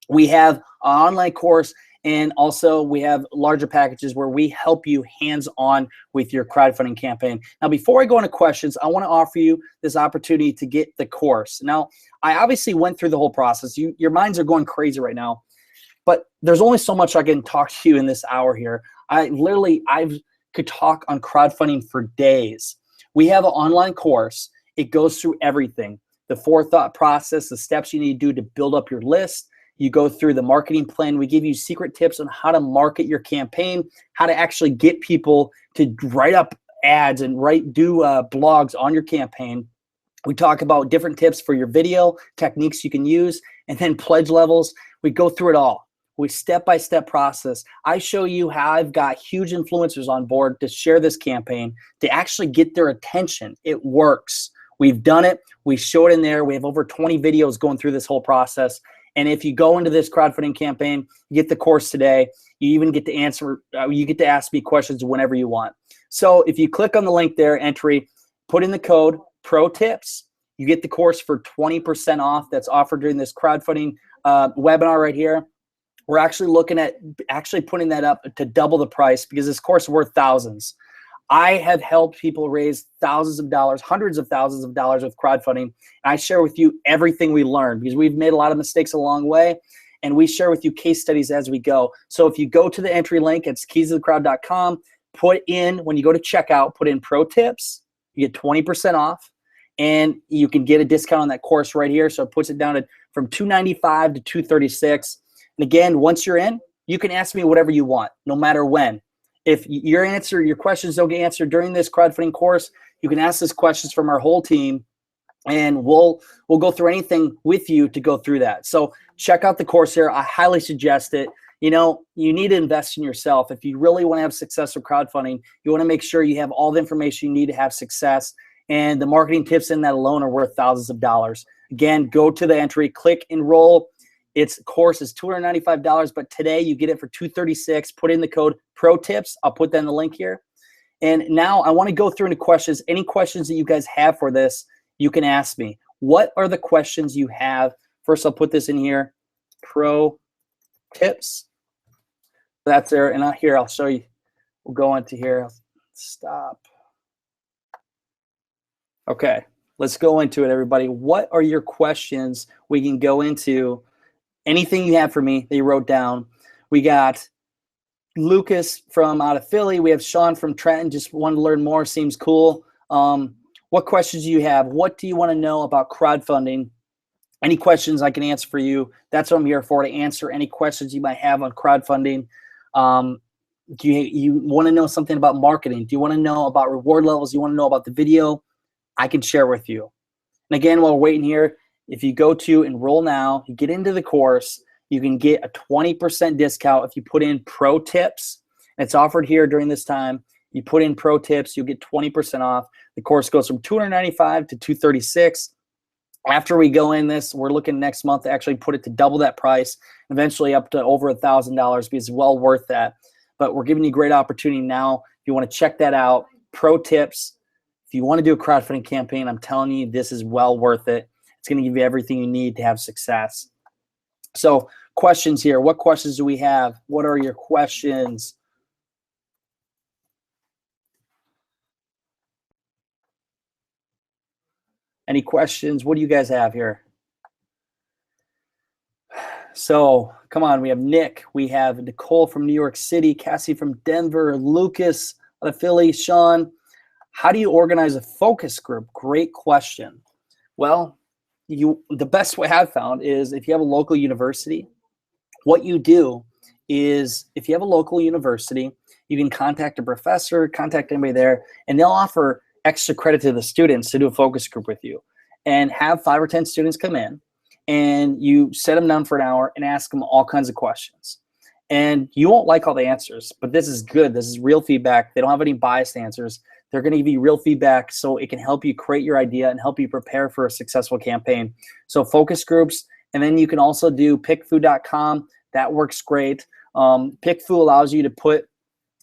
We have an online course, and also we have larger packages where we help you hands-on with your crowdfunding campaign. Now, before I go into questions, I want to offer you this opportunity to get the course. Now, I obviously went through the whole process. Your minds are going crazy right now, but there's only so much I can talk to you in this hour here. I could talk on crowdfunding for days. We have an online course. It goes through everything, the forethought process, the steps you need to do to build up your list. You go through the marketing plan. We give you secret tips on how to market your campaign, how to actually get people to write up ads and do blogs on your campaign. We talk about different tips for your video, techniques you can use, and then pledge levels. We go through it all. We step-by-step process. I show you how I've got huge influencers on board to share this campaign, to actually get their attention. It works. We've done it. We show it in there. We have over 20 videos going through this whole process. And if you go into this crowdfunding campaign, you get the course today. You even get to answer, you get to ask me questions whenever you want. So if you click on the link there, entry, put in the code Pro Tips, you get the course for 20% off that's offered during this crowdfunding webinar right here. We're actually looking at putting that up to double the price because this course is worth thousands. I have helped people raise thousands of dollars, hundreds of thousands of dollars with crowdfunding. And I share with you everything we learned because we've made a lot of mistakes along the way, and we share with you case studies as we go. So if you go to the entry link, it's keysofthecrowd.com, put in, when you go to checkout, put in Pro Tips, you get 20% off, and you can get a discount on that course right here. So it puts it down from $295 to $236. And again, once you're in, you can ask me whatever you want, no matter when. If your questions don't get answered during this crowdfunding course, you can ask us questions from our whole team, and we'll go through anything with you to go through that. So check out the course here. I highly suggest it. You know, you need to invest in yourself. If you really want to have success with crowdfunding, you want to make sure you have all the information you need to have success. And the marketing tips in that alone are worth thousands of dollars. Again, go to the entry, click enroll. Its course is $295, but today you get it for $236. Put in the code Pro Tips. I'll put that in the link here. And now I want to go through into questions. Any questions that you guys have for this, you can ask me. What are the questions you have? First, I'll put this in here. Pro Tips. That's there. And out here, I'll show you. We'll go into here. Stop. Okay, let's go into it, everybody. What are your questions? We can go into anything you have for me that you wrote down. We got Lucas from out of Philly. We have Sean from Trenton. Just wanted to learn more. Seems cool. What questions do you have? What do you want to know about crowdfunding? Any questions I can answer for you? That's what I'm here for, to answer any questions you might have on crowdfunding. Do you want to know something about marketing? Do you want to know about reward levels? Do you want to know about the video? I can share with you. And again, while we're waiting here, if you go to enroll now, you get into the course, you can get a 20% discount if you put in Pro Tips. It's offered here during this time. You put in Pro Tips, you'll get 20% off. The course goes from $295 to $236. After we go in this, we're looking next month to actually put it to double that price, eventually up to over $1,000 because it's well worth that. But we're giving you a great opportunity now. If you want to check that out, Pro Tips. If you want to do a crowdfunding campaign, I'm telling you, this is well worth it. It's going to give you everything you need to have success. So questions here. What questions do we have? What are your questions? Any questions? What do you guys have here? So come on, we have Nick. We have Nicole from New York City, Cassie from Denver, Lucas out of Philly, Sean. How do you organize a focus group? Great question. Well, the best way I've found is if you have a local university, what you do is if you have a local university, you can contact a professor, contact anybody there, and they'll offer extra credit to the students to do a focus group with you and have 5 or 10 students come in, and you set them down for an hour and ask them all kinds of questions. And you won't like all the answers, but this is good. This is real feedback. They don't have any biased answers. They're going to give you real feedback so it can help you create your idea and help you prepare for a successful campaign. So focus groups, and then you can also do pickfu.com. That works great. Pickfu allows you to put,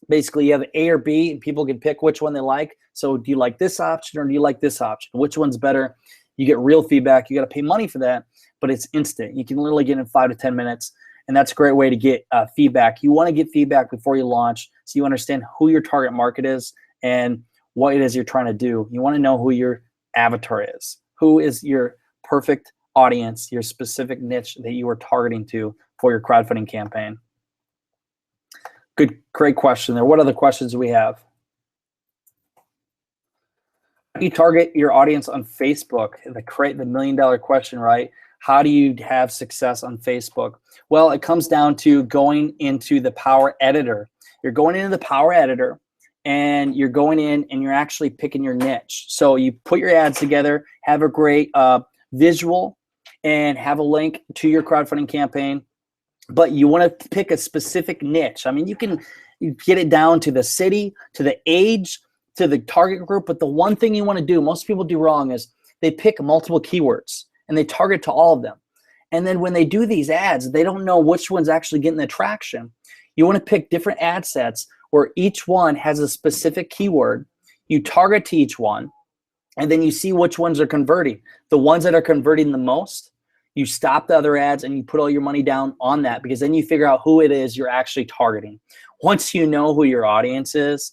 basically you have A or B, and people can pick which one they like. So do you like this option or do you like this option? Which one's better? You get real feedback. You got to pay money for that, but it's instant. You can literally get in 5 to 10 minutes, and that's a great way to get feedback. You want to get feedback before you launch so you understand who your target market is and what it is you're trying to do. You want to know who your avatar is. Who is your perfect audience, your specific niche that you are targeting to for your crowdfunding campaign? Good, great question there. What other questions do we have? You target your audience on Facebook, the $1 million question, right? How do you have success on Facebook? Well, it comes down to going into the Power Editor. You're going into the Power Editor, and you're going in and you're actually picking your niche. So you put your ads together, have a great visual, and have a link to your crowdfunding campaign. But you want to pick a specific niche. I mean, you get it down to the city, to the age, to the target group. But the one thing you want to do, most people do wrong, is they pick multiple keywords and they target to all of them. And then when they do these ads, they don't know which one's actually getting the traction. You want to pick different ad sets where each one has a specific keyword. You target to each one, and then you see which ones are converting. The ones that are converting the most, you stop the other ads and you put all your money down on that, because then you figure out who it is you're actually targeting. Once you know who your audience is,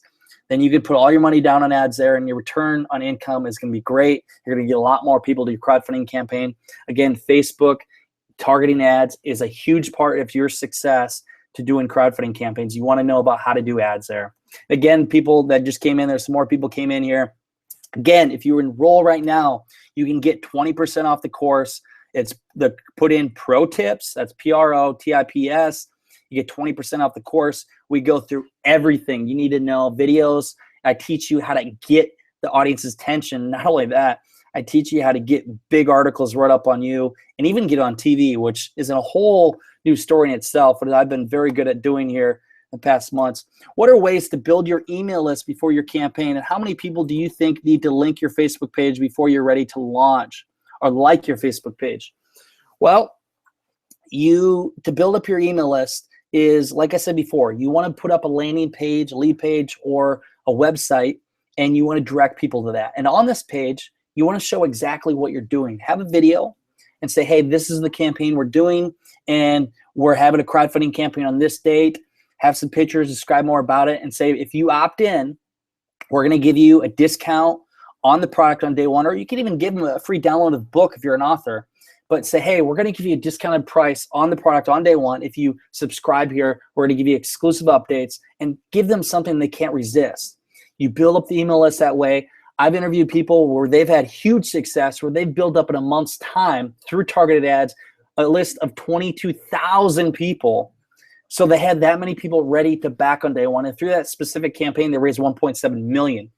then you can put all your money down on ads there, and your return on income is going to be great. You're going to get a lot more people to your crowdfunding campaign. Again, Facebook targeting ads is a huge part of your success to doing crowdfunding campaigns. You want to know about how to do ads there. Again, people that just came in, there's some more people came in here. Again, if you enroll right now, you can get 20% off the course. It's the put in pro tips. That's PROTIPS. You get 20% off the course. We go through everything you need to know, videos. I teach you how to get the audience's attention. Not only that, I teach you how to get big articles right up on you and even get on TV, which is a whole new story in itself, but I've been very good at doing here in the past months. What are ways to build your email list before your campaign? And how many people do you think need to link your Facebook page before you're ready to launch or like your Facebook page? Well, to build up your email list is, like I said before, you want to put up a landing page, a lead page, or a website, and you want to direct people to that. And on this page, you want to show exactly what you're doing. Have a video and say, hey, this is the campaign we're doing, and we're having a crowdfunding campaign on this date. Have some pictures, describe more about it, and say, if you opt in, we're going to give you a discount on the product on day one, or you can even give them a free download of the book if you're an author. But say, hey, we're going to give you a discounted price on the product on day one. If you subscribe here, we're going to give you exclusive updates, and give them something they can't resist. You build up the email list that way. I've interviewed people where they've had huge success, where they've built up in a month's time through targeted ads a list of 22,000 people. So they had that many people ready to back on day one. And through that specific campaign, they raised $1.7 million.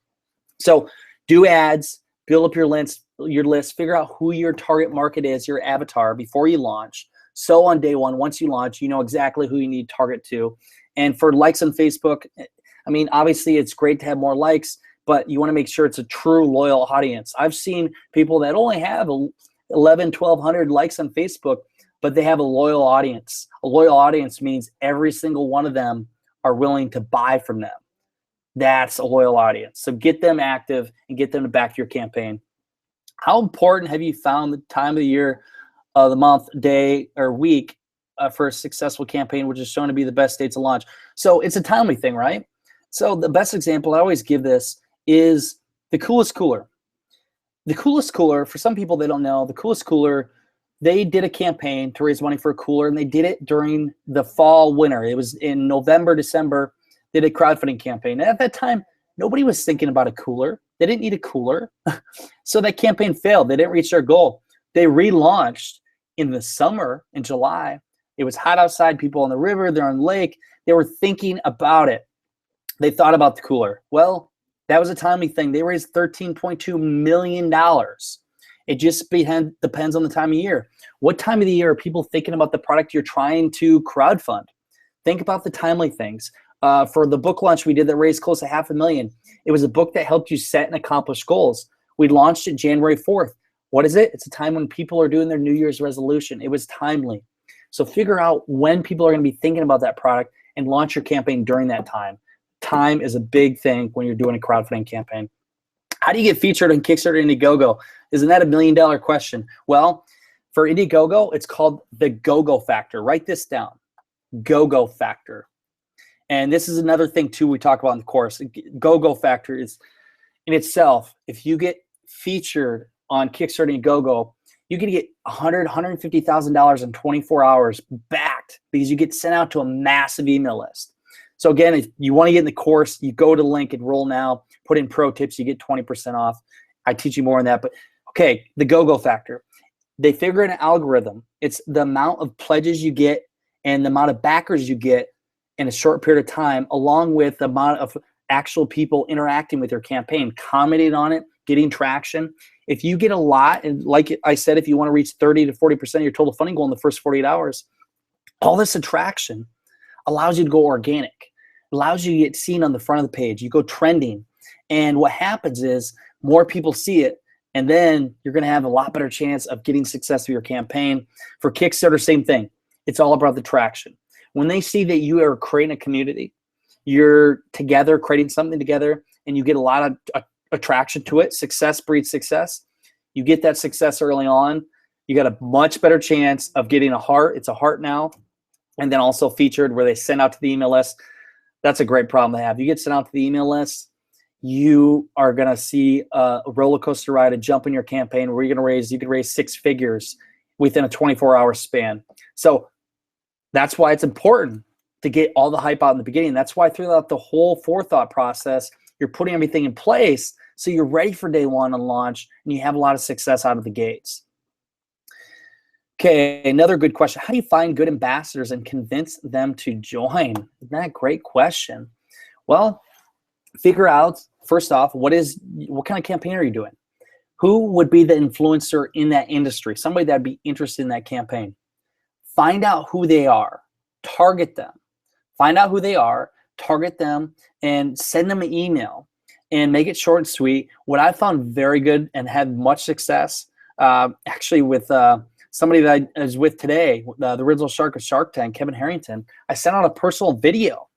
So do ads, build up your list, figure out who your target market is, your avatar, before you launch. So on day one, once you launch, you know exactly who you need to target to. And for likes on Facebook, I mean, obviously it's great to have more likes, but you want to make sure it's a true loyal audience. I've seen people that only have 1,100 likes on Facebook, but they have a loyal audience. A loyal audience means every single one of them are willing to buy from them. That's a loyal audience. So get them active and get them to back your campaign. How important have you found the time of the year, the month, day, or week for a successful campaign, which is shown to be the best day to launch? So it's a timely thing, right? So the best example I always give this is the Coolest Cooler. The Coolest Cooler, for some people they don't know, the Coolest Cooler, they did a campaign to raise money for a cooler, and they did it during the fall, winter. It was in November, December. They did a crowdfunding campaign. And at that time, nobody was thinking about a cooler. They didn't need a cooler. So that campaign failed. They didn't reach their goal. They relaunched in the summer, in July. It was hot outside, people on the river, they're on the lake. They were thinking about it. They thought about the cooler. Well, that was a timely thing. They raised $13.2 million. It just depends on the time of year. What time of the year are people thinking about the product you're trying to crowdfund? Think about the timely things. For the book launch we did that raised close to $500,000, it was a book that helped you set and accomplish goals. We launched it January 4th. What is it? It's a time when people are doing their New Year's resolution. It was timely. So figure out when people are going to be thinking about that product and launch your campaign during that time. Time is a big thing when you're doing a crowdfunding campaign. How do you get featured on Kickstarter and Indiegogo? Isn't that $1 million question? Well, for Indiegogo, it's called the Go-Go Factor. Write this down. Go-Go Factor. And this is another thing, too, we talk about in the course. Go-Go Factor is, in itself, if you get featured on Kickstarter and Indiegogo, you can get $150,000 in 24 hours backed because you get sent out to a massive email list. So again, if you want to get in the course, you go to the link, enroll now, put in pro tips, you get 20% off. I teach you more on that. But okay, the Go-Go Factor. They figure an algorithm. It's the amount of pledges you get and the amount of backers you get in a short period of time, along with the amount of actual people interacting with your campaign, commenting on it, getting traction. If you get a lot, and like I said, if you want to reach 30 to 40% of your total funding goal in the first 48 hours, all this attraction allows you to go organic, allows you to get seen on the front of the page. You go trending. And what happens is more people see it, and then you're going to have a lot better chance of getting success with your campaign. For Kickstarter, same thing. It's all about the traction. When they see that you are creating a community, you're together, creating something together, and you get a lot of attraction to it, success breeds success. You get that success early on, you got a much better chance of getting a heart. It's a heart now. And then also featured where they send out to the email list. That's a great problem to have. You get sent out to the email list, you are going to see a roller coaster ride, a jump in your campaign where you can raise 6 figures within a 24-hour span. So that's why it's important to get all the hype out in the beginning. That's why throughout the whole forethought process, you're putting everything in place so you're ready for day one on launch and you have a lot of success out of the gates. Okay, another good question. How do you find good ambassadors and convince them to join? Isn't that a great question? Well, figure out, first off, what kind of campaign are you doing? Who would be the influencer in that industry? Somebody that'd be interested in that campaign. Find out who they are. Target them. Find out who they are, target them, and send them an email. And make it short and sweet. What I found very good and had much success, actually with somebody that I was with today, the original shark of Shark Tank, Kevin Harrington, I sent out a personal video.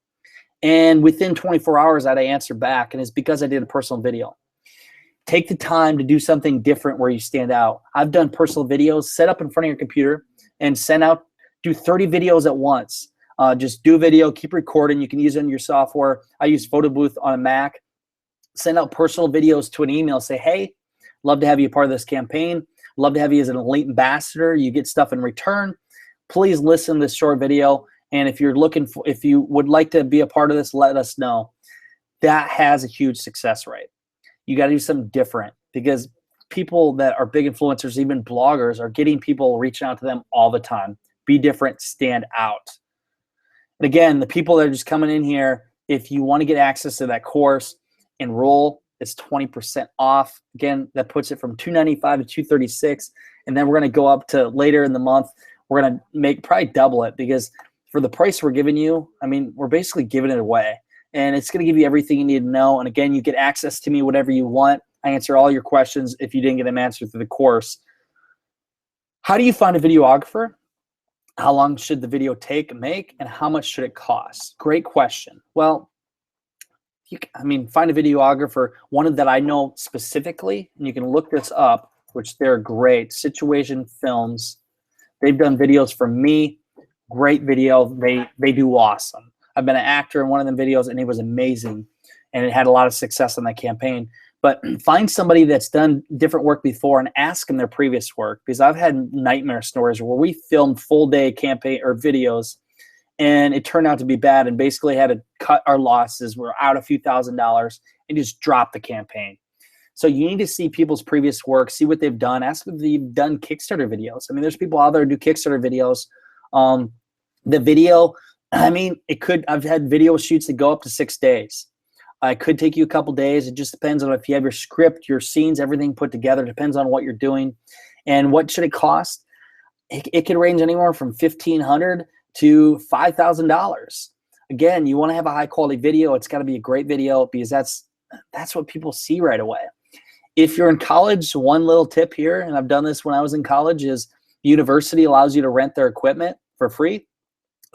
And within 24 hours, I had to answer back. And it's because I did a personal video. Take the time to do something different where you stand out. I've done personal videos, set up in front of your computer and do 30 videos at once. Just do a video, keep recording. You can use it in your software. I use Photo Booth on a Mac. Send out personal videos to an email. Say, hey, love to have you a part of this campaign. Love to have you as an elite ambassador. You get stuff in return. Please listen to this short video. And if you would like to be a part of this, let us know. That has a huge success rate. You got to do something different because people that are big influencers, even bloggers, are getting people reaching out to them all the time. Be different, stand out. And again, the people that are just coming in here, if you want to get access to that course, enroll. It's 20% off. Again, that puts it from $295 to $236. And then we're going to go up to later in the month. We're going to probably double it because for the price we're giving you, I mean, we're basically giving it away. And it's going to give you everything you need to know. And again, you get access to me, whatever you want. I answer all your questions if you didn't get them answered through the course. How do you find a videographer? How long should the video make? And how much should it cost? Great question. Well, find a videographer, one that I know specifically, and you can look this up, which they're great. Situation Films. They've done videos for me. Great video. They do awesome. I've been an actor in one of them videos, and it was amazing, and it had a lot of success on that campaign. But find somebody that's done different work before and ask them their previous work, because I've had nightmare stories where we filmed full-day campaign or videos, and it turned out to be bad and basically had to cut our losses. We're out a few $1,000s and just drop the campaign. So you need to see people's previous work, see what they've done, ask if they've done Kickstarter videos. I mean, there's people out there who do Kickstarter videos. The video, I've had video shoots that go up to 6 days. It could take you a couple days. It just depends on if you have your script, your scenes, everything put together. It depends on what you're doing. And what should it cost? It could range anywhere from $1,500 to $5,000. Again, you want to have a high quality video. It's got to be a great video because that's what people see right away. If you're in college, one little tip here, and I've done this when I was in college, is the university allows you to rent their equipment for free.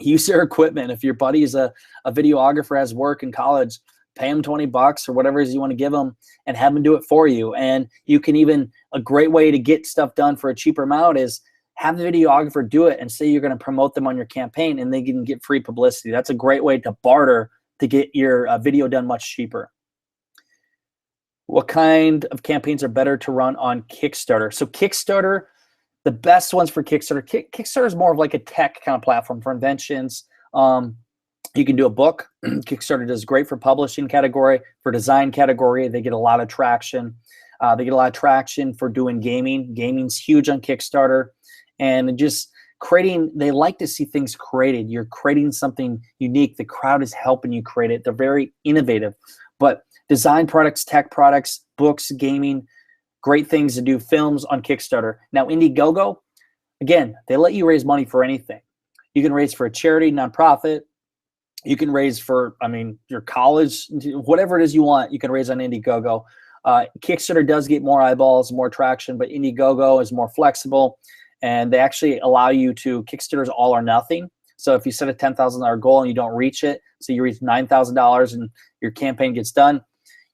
Use their equipment. If your buddy is a videographer, has work in college, pay him $20 or whatever it is you want to give them and have them do it for you. And you can even, a great way to get stuff done for a cheaper amount is have the videographer do it and say you're going to promote them on your campaign and they can get free publicity. That's a great way to barter to get your video done much cheaper. What kind of campaigns are better to run on Kickstarter? So Kickstarter, the best ones for Kickstarter. Kickstarter is more of like a tech kind of platform for inventions. You can do a book. Kickstarter does great for publishing category, for design category. They get a lot of traction. They get a lot of traction for doing gaming. Gaming's huge on Kickstarter. And just creating, they like to see things created. You're creating something unique. The crowd is helping you create it. They're very innovative. But design products, tech products, books, gaming, great things to do. Films on Kickstarter. Now, Indiegogo, again, they let you raise money for anything. You can raise for a charity, nonprofit. You can raise for, your college, whatever it is you want, you can raise on Indiegogo. Kickstarter does get more eyeballs, more traction, but Indiegogo is more flexible, and they actually allow you to, Kickstarter's all or nothing. So if you set a $10,000 goal and you don't reach it, so you reach $9,000 and your campaign gets done,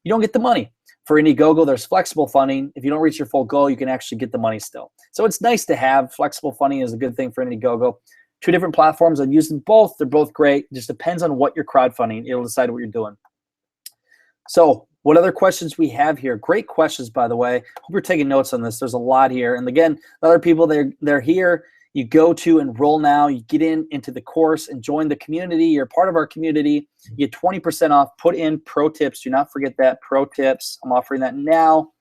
you don't get the money. For Indiegogo, there's flexible funding. If you don't reach your full goal, you can actually get the money still. So it's nice to have. Flexible funding is a good thing for Indiegogo. 2 different platforms. I've used them both. They're both great. It just depends on what you're crowdfunding. It'll decide what you're doing. So what other questions we have here? Great questions, by the way. Hope you're taking notes on this. There's a lot here. And again, other people, they're here. You go to enroll now. You get into the course and join the community. You're part of our community. You get 20% off. Put in pro tips. Do not forget that. Pro tips. I'm offering that now.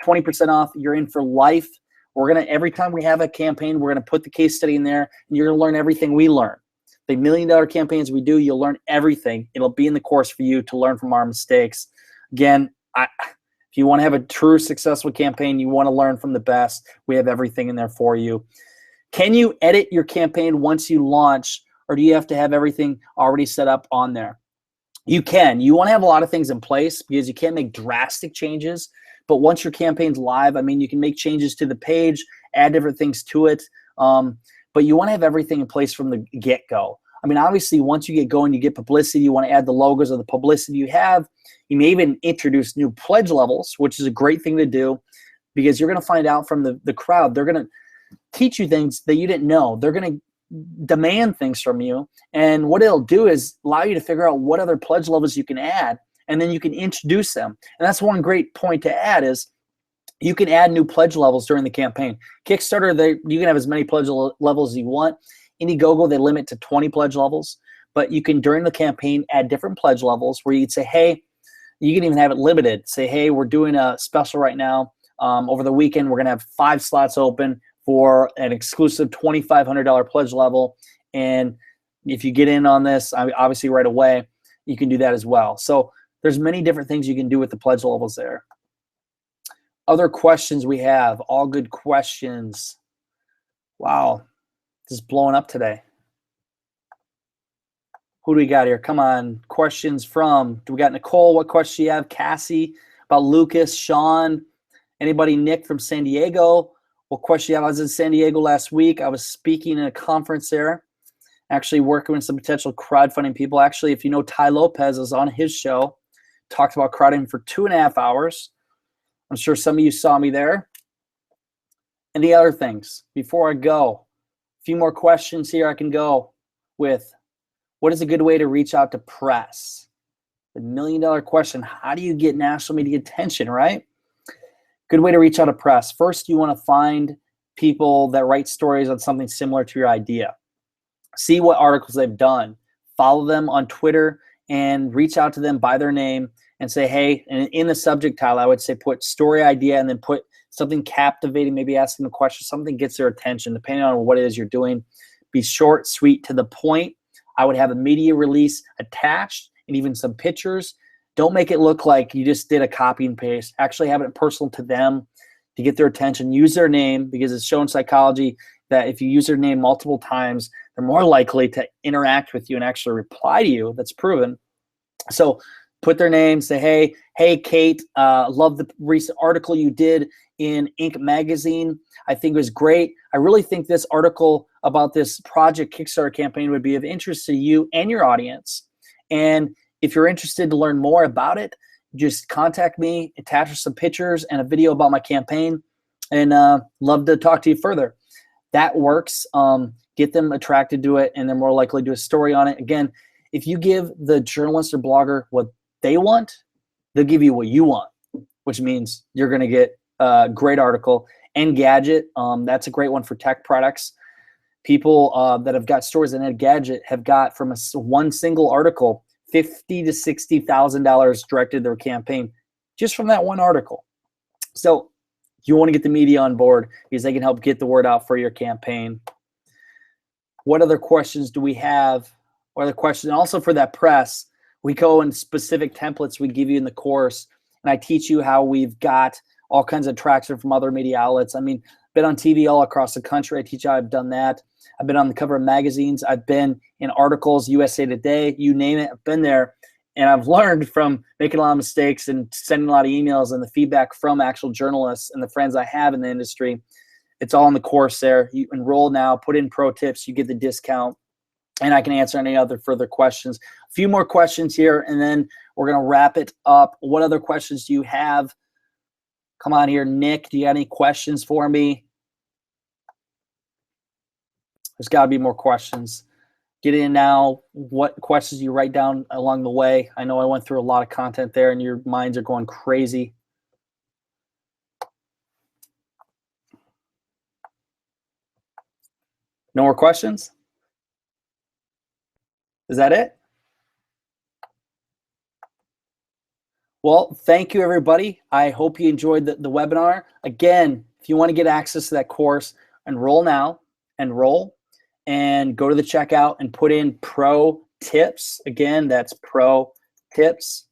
20% off. You're in for life. Every time we have a campaign, we're going to put the case study in there, and you're going to learn everything we learn. The $1 million campaigns we do, you'll learn everything. It'll be in the course for you to learn from our mistakes. Again, if you want to have a true successful campaign, you want to learn from the best, we have everything in there for you. Can you edit your campaign once you launch, or do you have to have everything already set up on there? You can. You want to have a lot of things in place because you can't make drastic changes. But once your campaign's live, you can make changes to the page, add different things to it. But you want to have everything in place from the get-go. Obviously, once you get going, you get publicity. You want to add the logos of the publicity you have. You may even introduce new pledge levels, which is a great thing to do because you're going to find out from the crowd. They're going to teach you things that you didn't know. They're going to demand things from you. And what it'll do is allow you to figure out what other pledge levels you can add, and then you can introduce them. And that's one great point to add is you can add new pledge levels during the campaign. Kickstarter, you can have as many pledge levels as you want. Indiegogo, they limit to 20 pledge levels. But you can, during the campaign, add different pledge levels where you'd say, hey, you can even have it limited. Say, hey, we're doing a special right now. Over the weekend, we're going to have 5 slots open for an exclusive $2,500 pledge level. And if you get in on this, obviously right away, you can do that as well. So there's many different things you can do with the pledge levels there. Other questions we have, all good questions. Wow, this is blowing up today. Who do we got here? Come on, questions from, do we got Nicole? What question do you have? Cassie, about Lucas, Sean, anybody, Nick from San Diego? What question do you have? I was in San Diego last week. I was speaking in a conference there, actually working with some potential crowdfunding people. Actually, if you know Ty Lopez, I was on his show. Talked about crowdfunding for 2.5 hours. I'm sure some of you saw me there. And the other things, before I go, a few more questions here I can go with. What is a good way to reach out to press? The $1 million question, how do you get national media attention, right? Good way to reach out to press. First, you want to find people that write stories on something similar to your idea. See what articles they've done. Follow them on Twitter and reach out to them by their name and say, hey, and in the subject title, I would say put story idea and then put something captivating, maybe asking a question, something gets their attention, depending on what it is you're doing. Be short, sweet, to the point. I would have a media release attached and even some pictures. Don't make it look like you just did a copy and paste. Actually have it personal to them to get their attention. Use their name because it's shown in psychology that if you use their name multiple times, they're more likely to interact with you and actually reply to you. That's proven. So put their name, say, hey, Kate, love the recent article you did in Inc. magazine. I think it was great. I really think this article about this project Kickstarter campaign would be of interest to you and your audience. And if you're interested to learn more about it, just contact me, attach some pictures and a video about my campaign, and love to talk to you further. That works. Get them attracted to it, and they're more likely to do a story on it. Again, if you give the journalist or blogger what they want, they'll give you what you want, which means you're going to get a great article. Engadget, that's a great one for tech products. People that have got stories in Engadget have got from one single article $50,000 to $60,000 directed their campaign just from that one article. So you want to get the media on board because they can help get the word out for your campaign. What other questions do we have? What other questions? And also for that press, we go in specific templates we give you in the course, and I teach you how we've got all kinds of traction from other media outlets. I mean, been on TV all across the country. I teach you how I've done that. I've been on the cover of magazines. I've been in articles, USA Today, you name it. I've been there. And I've learned from making a lot of mistakes and sending a lot of emails and the feedback from actual journalists and the friends I have in the industry. It's all in the course there. You enroll now, put in pro tips, you get the discount, and I can answer any other further questions. A few more questions here, and then we're going to wrap it up. What other questions do you have? Come on here, Nick. Do you have any questions for me? There's got to be more questions. Get in now. What questions you write down along the way? I know I went through a lot of content there, and your minds are going crazy. No more questions? Is that it? Well, thank you, everybody. I hope you enjoyed the webinar. Again, if you want to get access to that course, enroll now, enroll, and go to the checkout and put in pro tips. Again, that's pro tips.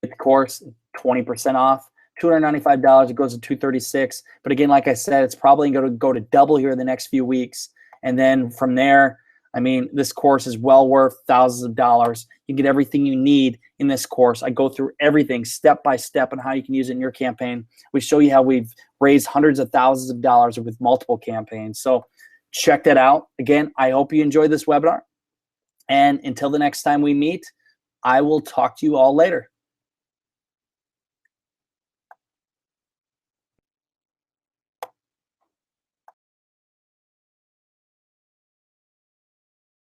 Get the course 20% off. $295, it goes to $236. But again, like I said, it's probably going to go to double here in the next few weeks. And then from there, I mean, this course is well worth thousands of dollars. You get everything you need in this course. I go through everything step by step on how you can use it in your campaign. We show you how we've raised hundreds of thousands of dollars with multiple campaigns. So check that out. Again, I hope you enjoyed this webinar. And until the next time we meet, I will talk to you all later.